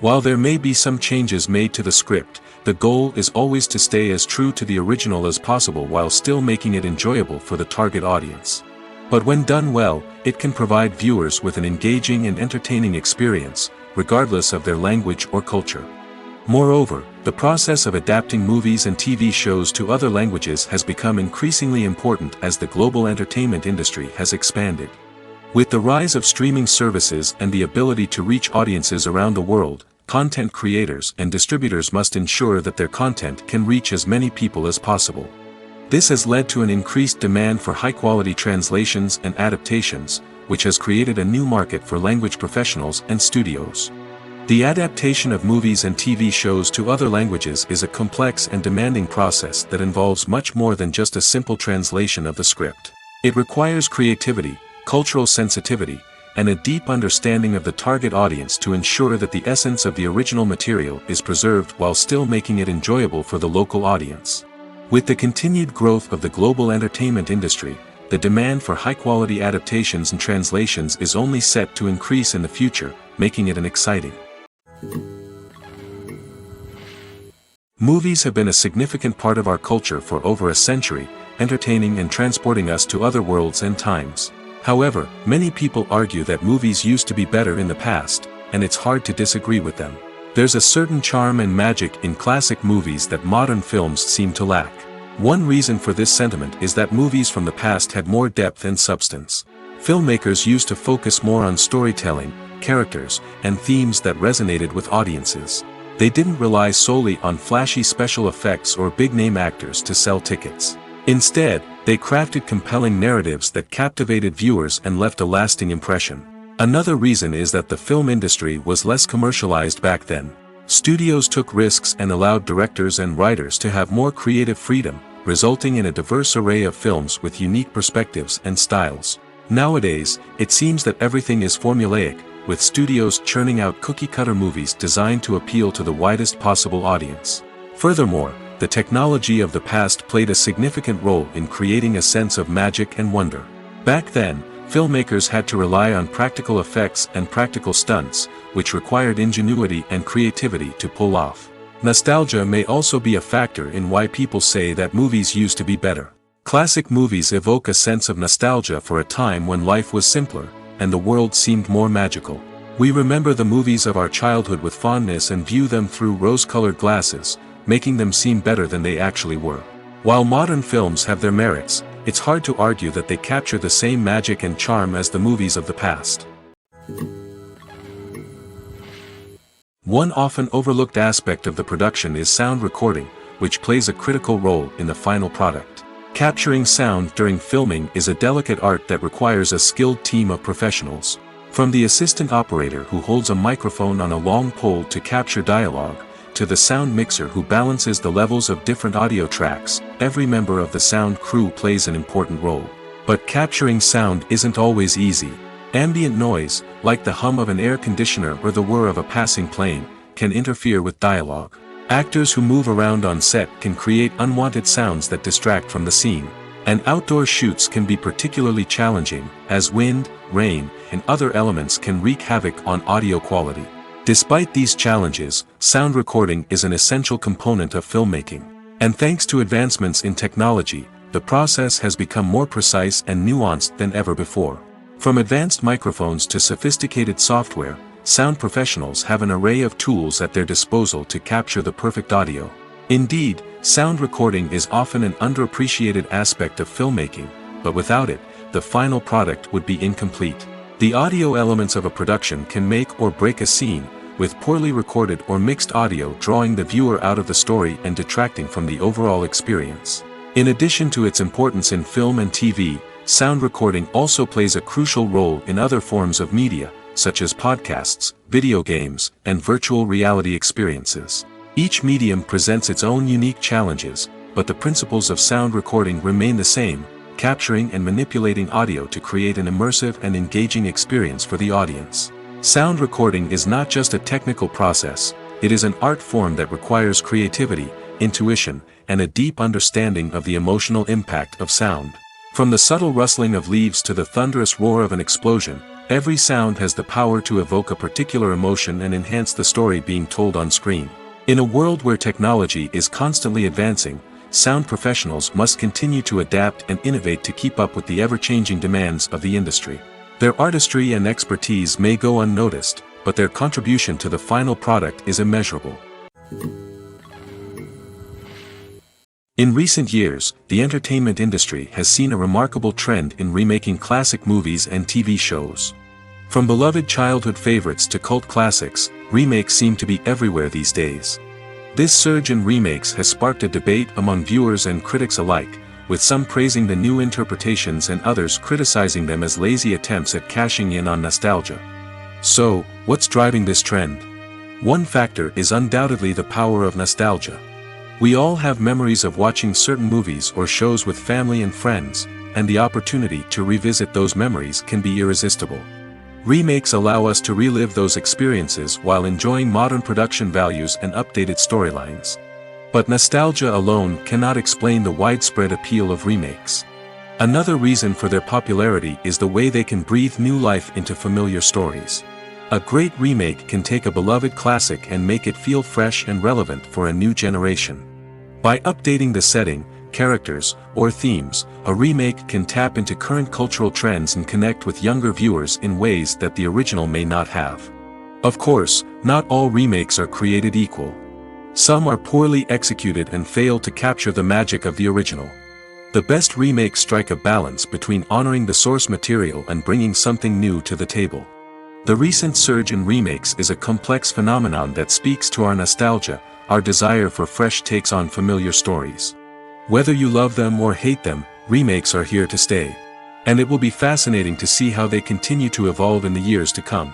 While there may be some changes made to the script, the goal is always to stay as true to the original as possible while still making it enjoyable for the target audience. But when done well, it can provide viewers with an engaging and entertaining experience, regardless of their language or culture. Moreover, the process of adapting movies and TV shows to other languages has become increasingly important as the global entertainment industry has expanded. With the rise of streaming services and the ability to reach audiences around the world, content creators and distributors must ensure that their content can reach as many people as possible. This has led to an increased demand for high-quality translations and adaptations, which has created a new market for language professionals and studios. The adaptation of movies and TV shows to other languages is a complex and demanding process that involves much more than just a simple translation of the script. It requires creativity, cultural sensitivity, and a deep understanding of the target audience to ensure that the essence of the original material is preserved while still making it enjoyable for the local audience. With the continued growth of the global entertainment industry, the demand for high-quality adaptations and translations is only set to increase in the future, making it exciting. Movies have been a significant part of our culture for over a century, entertaining and transporting us to other worlds and times. However, many people argue that movies used to be better in the past, and it's hard to disagree with them. There's a certain charm and magic in classic movies that modern films seem to lack. One reason for this sentiment is that movies from the past had more depth and substance. Filmmakers used to focus more on storytelling, characters, and themes that resonated with audiences. They didn't rely solely on flashy special effects or big-name actors to sell tickets. Instead, they crafted compelling narratives that captivated viewers and left a lasting impression. Another reason is that the film industry was less commercialized back then. Studios took risks and allowed directors and writers to have more creative freedom, resulting in a diverse array of films with unique perspectives and styles. Nowadays, it seems that everything is formulaic, with studios churning out cookie-cutter movies designed to appeal to the widest possible audience. Furthermore, the technology of the past played a significant role in creating a sense of magic and wonder. Back then, filmmakers had to rely on practical effects and practical stunts, which required ingenuity and creativity to pull off. Nostalgia may also be a factor in why people say that movies used to be better. Classic movies evoke a sense of nostalgia for a time when life was simpler, and the world seemed more magical. We remember the movies of our childhood with fondness and view them through rose-colored glasses, making them seem better than they actually were. While modern films have their merits, it's hard to argue that they capture the same magic and charm as the movies of the past. One often overlooked aspect of the production is sound recording, which plays a critical role in the final product. Capturing sound during filming is a delicate art that requires a skilled team of professionals. From the assistant operator who holds a microphone on a long pole to capture dialogue, to the sound mixer who balances the levels of different audio tracks, every member of the sound crew plays an important role. But capturing sound isn't always easy. Ambient noise, like the hum of an air conditioner or the whir of a passing plane, can interfere with dialogue. Actors who move around on set can create unwanted sounds that distract from the scene. And outdoor shoots can be particularly challenging, as wind, rain, and other elements can wreak havoc on audio quality. Despite these challenges, sound recording is an essential component of filmmaking. And thanks to advancements in technology, the process has become more precise and nuanced than ever before. From advanced microphones to sophisticated software, sound professionals have an array of tools at their disposal to capture the perfect audio. Indeed, sound recording is often an underappreciated aspect of filmmaking, but without it, the final product would be incomplete. The audio elements of a production can make or break a scene, with poorly recorded or mixed audio drawing the viewer out of the story and detracting from the overall experience. In addition to its importance in film and TV, sound recording also plays a crucial role in other forms of media, such as podcasts, video games, and virtual reality experiences. Each medium presents its own unique challenges, but the principles of sound recording remain the same: capturing and manipulating audio to create an immersive and engaging experience for the audience. Sound recording is not just a technical process, it is an art form that requires creativity, intuition, and a deep understanding of the emotional impact of sound. From the subtle rustling of leaves to the thunderous roar of an explosion, every sound has the power to evoke a particular emotion and enhance the story being told on screen. In a world where technology is constantly advancing, sound professionals must continue to adapt and innovate to keep up with the ever-changing demands of the industry. Their artistry and expertise may go unnoticed, but their contribution to the final product is immeasurable. In recent years, the entertainment industry has seen a remarkable trend in remaking classic movies and TV shows. From beloved childhood favorites to cult classics, remakes seem to be everywhere these days. This surge in remakes has sparked a debate among viewers and critics alike, with some praising the new interpretations and others criticizing them as lazy attempts at cashing in on nostalgia. So, what's driving this trend? One factor is undoubtedly the power of nostalgia. We all have memories of watching certain movies or shows with family and friends, and the opportunity to revisit those memories can be irresistible. Remakes allow us to relive those experiences while enjoying modern production values and updated storylines. But nostalgia alone cannot explain the widespread appeal of remakes. Another reason for their popularity is the way they can breathe new life into familiar stories. A great remake can take a beloved classic and make it feel fresh and relevant for a new generation. By updating the setting, characters, or themes, a remake can tap into current cultural trends and connect with younger viewers in ways that the original may not have. Of course, not all remakes are created equal. Some are poorly executed and fail to capture the magic of the original. The best remakes strike a balance between honoring the source material and bringing something new to the table. The recent surge in remakes is a complex phenomenon that speaks to our nostalgia, our desire for fresh takes on familiar stories. Whether you love them or hate them, remakes are here to stay. And it will be fascinating to see how they continue to evolve in the years to come.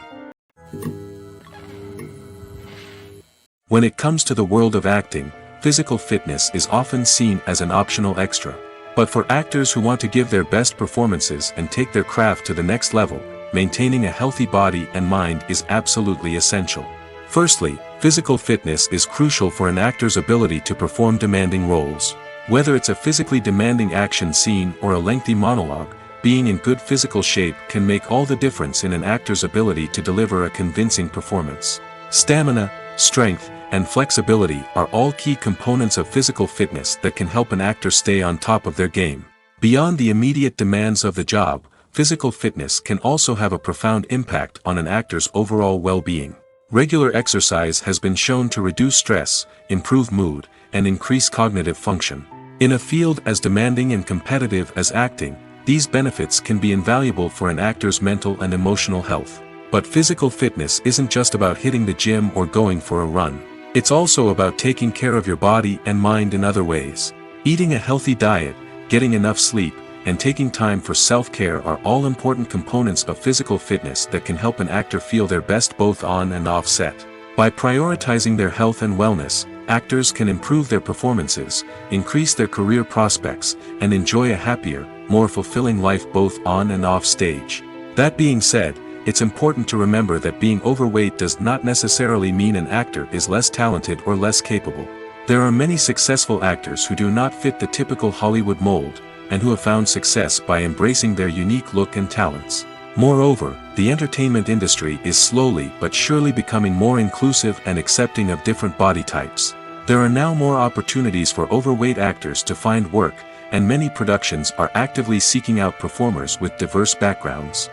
When it comes to the world of acting, physical fitness is often seen as an optional extra. But for actors who want to give their best performances and take their craft to the next level, maintaining a healthy body and mind is absolutely essential. Firstly, physical fitness is crucial for an actor's ability to perform demanding roles. Whether it's a physically demanding action scene or a lengthy monologue, being in good physical shape can make all the difference in an actor's ability to deliver a convincing performance. Stamina, strength, and flexibility are all key components of physical fitness that can help an actor stay on top of their game. Beyond the immediate demands of the job, physical fitness can also have a profound impact on an actor's overall well-being. Regular exercise has been shown to reduce stress, improve mood, and increase cognitive function. In a field as demanding and competitive as acting, these benefits can be invaluable for an actor's mental and emotional health. But physical fitness isn't just about hitting the gym or going for a run. It's also about taking care of your body and mind in other ways. Eating a healthy diet, getting enough sleep, and taking time for self-care are all important components of physical fitness that can help an actor feel their best both on and off set. By prioritizing their health and wellness, actors can improve their performances, increase their career prospects, and enjoy a happier, more fulfilling life both on and off stage. That being said, it's important to remember that being overweight does not necessarily mean an actor is less talented or less capable. There are many successful actors who do not fit the typical Hollywood mold, and who have found success by embracing their unique look and talents. Moreover, the entertainment industry is slowly but surely becoming more inclusive and accepting of different body types. There are now more opportunities for overweight actors to find work, and many productions are actively seeking out performers with diverse backgrounds.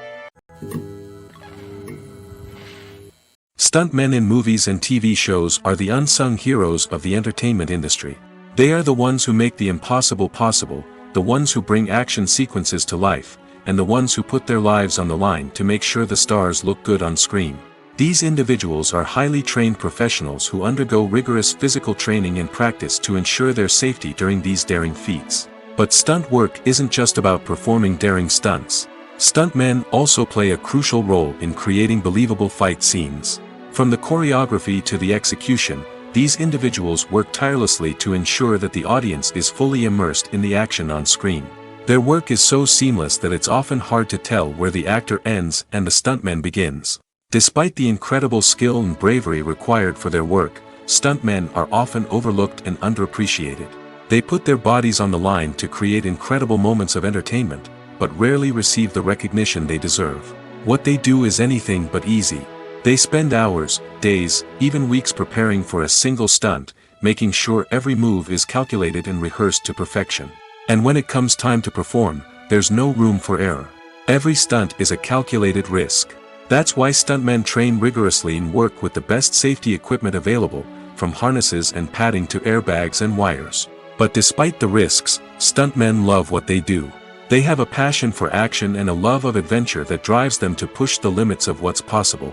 Stuntmen in movies and TV shows are the unsung heroes of the entertainment industry. They are the ones who make the impossible possible, the ones who bring action sequences to life, and the ones who put their lives on the line to make sure the stars look good on screen. These individuals are highly trained professionals who undergo rigorous physical training and practice to ensure their safety during these daring feats. But stunt work isn't just about performing daring stunts. Stuntmen also play a crucial role in creating believable fight scenes. From the choreography to the execution, these individuals work tirelessly to ensure that the audience is fully immersed in the action on screen. Their work is so seamless that it's often hard to tell where the actor ends and the stuntman begins. Despite the incredible skill and bravery required for their work, stuntmen are often overlooked and underappreciated. They put their bodies on the line to create incredible moments of entertainment, but rarely receive the recognition they deserve. What they do is anything but easy. They spend hours, days, even weeks preparing for a single stunt, making sure every move is calculated and rehearsed to perfection. And when it comes time to perform, there's no room for error. Every stunt is a calculated risk. That's why stuntmen train rigorously and work with the best safety equipment available, from harnesses and padding to airbags and wires. But despite the risks, stuntmen love what they do. They have a passion for action and a love of adventure that drives them to push the limits of what's possible.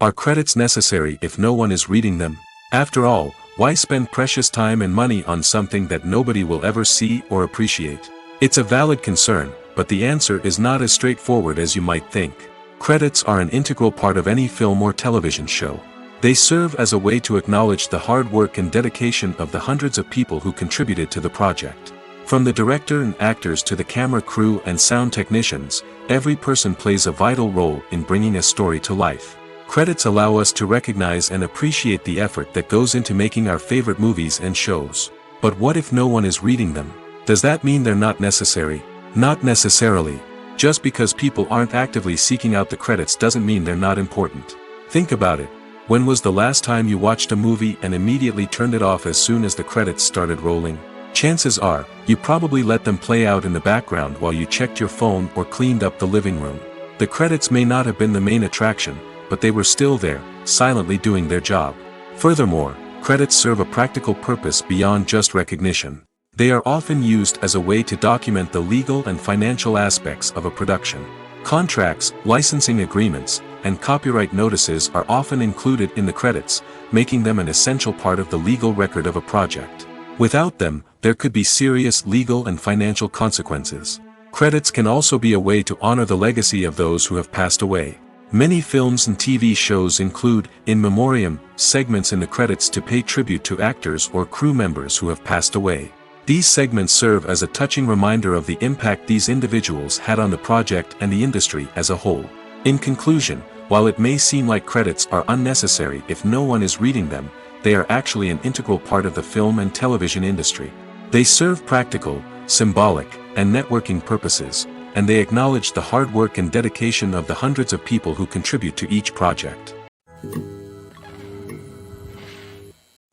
Are credits necessary if no one is reading them? After all, why spend precious time and money on something that nobody will ever see or appreciate? It's a valid concern, but the answer is not as straightforward as you might think. Credits are an integral part of any film or television show. They serve as a way to acknowledge the hard work and dedication of the hundreds of people who contributed to the project. From the director and actors to the camera crew and sound technicians, every person plays a vital role in bringing a story to life. Credits allow us to recognize and appreciate the effort that goes into making our favorite movies and shows. But what if no one is reading them? Does that mean they're not necessary? Not necessarily. Just because people aren't actively seeking out the credits doesn't mean they're not important. Think about it. When was the last time you watched a movie and immediately turned it off as soon as the credits started rolling? Chances are, you probably let them play out in the background while you checked your phone or cleaned up the living room. The credits may not have been the main attraction, but they were still there, silently doing their job. Furthermore, credits serve a practical purpose beyond just recognition. They are often used as a way to document the legal and financial aspects of a production. Contracts, licensing agreements, and copyright notices are often included in the credits, making them an essential part of the legal record of a project. Without them, there could be serious legal and financial consequences. Credits can also be a way to honor the legacy of those who have passed away. Many films and TV shows include, in memoriam, segments in the credits to pay tribute to actors or crew members who have passed away. These segments serve as a touching reminder of the impact these individuals had on the project and the industry as a whole. In conclusion, while it may seem like credits are unnecessary if no one is reading them, they are actually an integral part of the film and television industry. They serve practical, symbolic, and networking purposes, and they acknowledge the hard work and dedication of the hundreds of people who contribute to each project.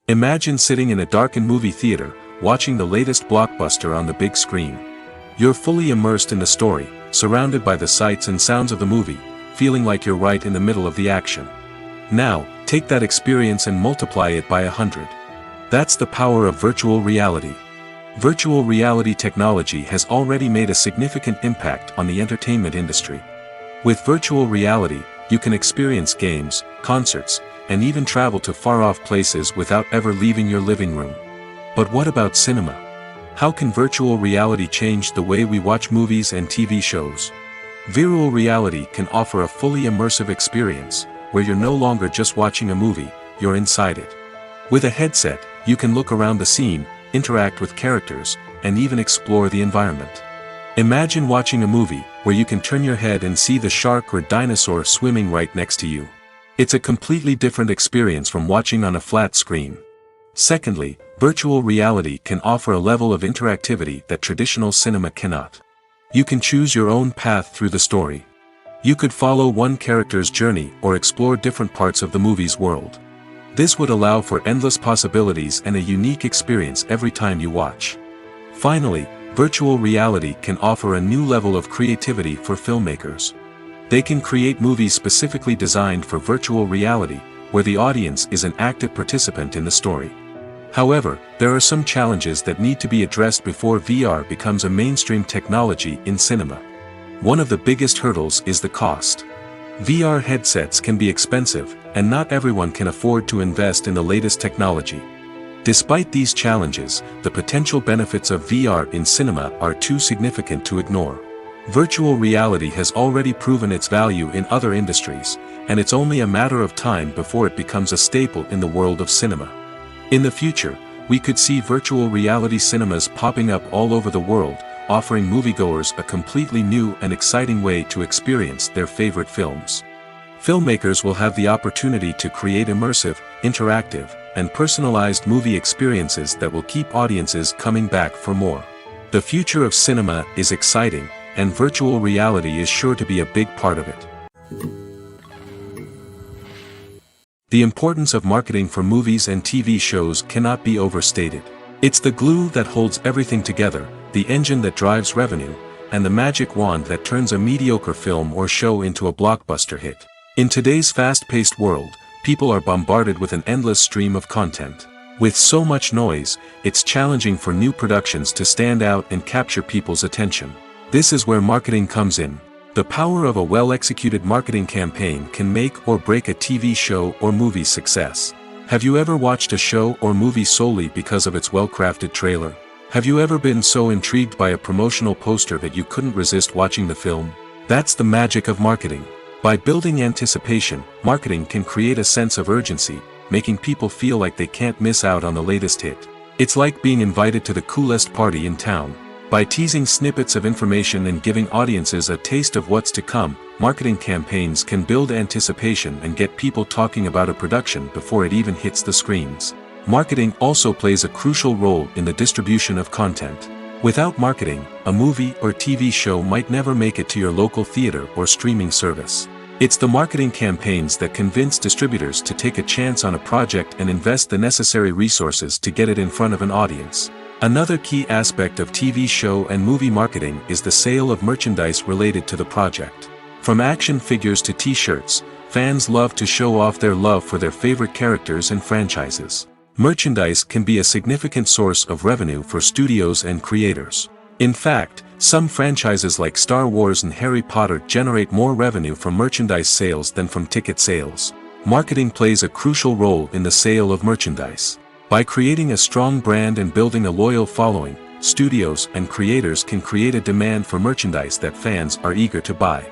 Imagine sitting in a darkened movie theater, watching the latest blockbuster on the big screen. You're fully immersed in the story, surrounded by the sights and sounds of the movie, feeling like you're right in the middle of the action. Now, take that experience and multiply it by 100. That's the power of virtual reality. Virtual reality technology has already made a significant impact on the entertainment industry. With virtual reality, you can experience games, concerts, and even travel to far-off places without ever leaving your living room. But what about cinema? How can virtual reality change the way we watch movies and TV shows? Virtual reality can offer a fully immersive experience, where you're no longer just watching a movie, you're inside it. With a headset, you can look around the scene, interact with characters, and even explore the environment. Imagine watching a movie, where you can turn your head and see the shark or dinosaur swimming right next to you. It's a completely different experience from watching on a flat screen. Secondly, virtual reality can offer a level of interactivity that traditional cinema cannot. You can choose your own path through the story. You could follow one character's journey or explore different parts of the movie's world. This would allow for endless possibilities and a unique experience every time you watch. Finally, virtual reality can offer a new level of creativity for filmmakers. They can create movies specifically designed for virtual reality, where the audience is an active participant in the story. However, there are some challenges that need to be addressed before VR becomes a mainstream technology in cinema. One of the biggest hurdles is the cost. VR headsets can be expensive, and not everyone can afford to invest in the latest technology. Despite these challenges, the potential benefits of VR in cinema are too significant to ignore. Virtual reality has already proven its value in other industries, and it's only a matter of time before it becomes a staple in the world of cinema. In the future, we could see virtual reality cinemas popping up all over the world, offering moviegoers a completely new and exciting way to experience their favorite films. Filmmakers will have the opportunity to create immersive, interactive, and personalized movie experiences that will keep audiences coming back for more. The future of cinema is exciting, and virtual reality is sure to be a big part of it. The importance of marketing for movies and TV shows cannot be overstated. It's the glue that holds everything together, the engine that drives revenue, and the magic wand that turns a mediocre film or show into a blockbuster hit. In today's fast-paced world, people are bombarded with an endless stream of content. With so much noise, it's challenging for new productions to stand out and capture people's attention. This is where marketing comes in. The power of a well-executed marketing campaign can make or break a TV show or movie's success. Have you ever watched a show or movie solely because of its well-crafted trailer? Have you ever been so intrigued by a promotional poster that you couldn't resist watching the film? That's the magic of marketing. By building anticipation, marketing can create a sense of urgency, making people feel like they can't miss out on the latest hit. It's like being invited to the coolest party in town. By teasing snippets of information and giving audiences a taste of what's to come, marketing campaigns can build anticipation and get people talking about a production before it even hits the screens. Marketing also plays a crucial role in the distribution of content. Without marketing, a movie or TV show might never make it to your local theater or streaming service. It's the marketing campaigns that convince distributors to take a chance on a project and invest the necessary resources to get it in front of an audience. Another key aspect of TV show and movie marketing is the sale of merchandise related to the project. From action figures to t-shirts, fans love to show off their love for their favorite characters and franchises. Merchandise can be a significant source of revenue for studios and creators. In fact, some franchises like Star Wars and Harry Potter generate more revenue from merchandise sales than from ticket sales. Marketing plays a crucial role in the sale of merchandise. By creating a strong brand and building a loyal following, studios and creators can create a demand for merchandise that fans are eager to buy.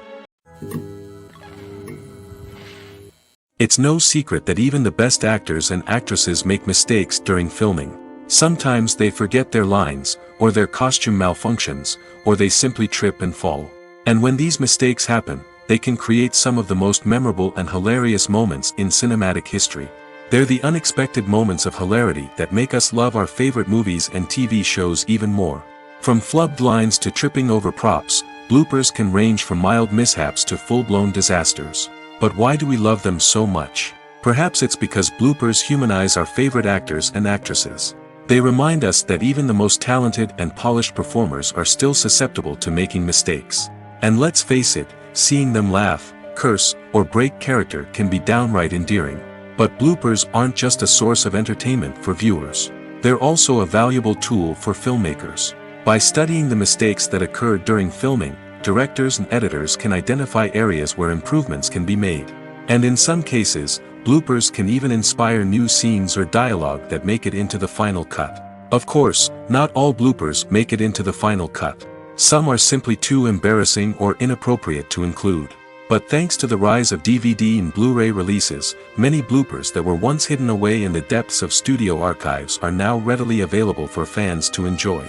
It's no secret that even the best actors and actresses make mistakes during filming. Sometimes they forget their lines, or their costume malfunctions, or they simply trip and fall. And when these mistakes happen, they can create some of the most memorable and hilarious moments in cinematic history. They're the unexpected moments of hilarity that make us love our favorite movies and TV shows even more. From flubbed lines to tripping over props, bloopers can range from mild mishaps to full-blown disasters. But why do we love them so much? Perhaps it's because bloopers humanize our favorite actors and actresses. They remind us that even the most talented and polished performers are still susceptible to making mistakes. And let's face it, seeing them laugh, curse, or break character can be downright endearing. But bloopers aren't just a source of entertainment for viewers. They're also a valuable tool for filmmakers. By studying the mistakes that occurred during filming, directors and editors can identify areas where improvements can be made. And in some cases, bloopers can even inspire new scenes or dialogue that make it into the final cut. Of course, not all bloopers make it into the final cut. Some are simply too embarrassing or inappropriate to include. But thanks to the rise of DVD and Blu-ray releases, many bloopers that were once hidden away in the depths of studio archives are now readily available for fans to enjoy.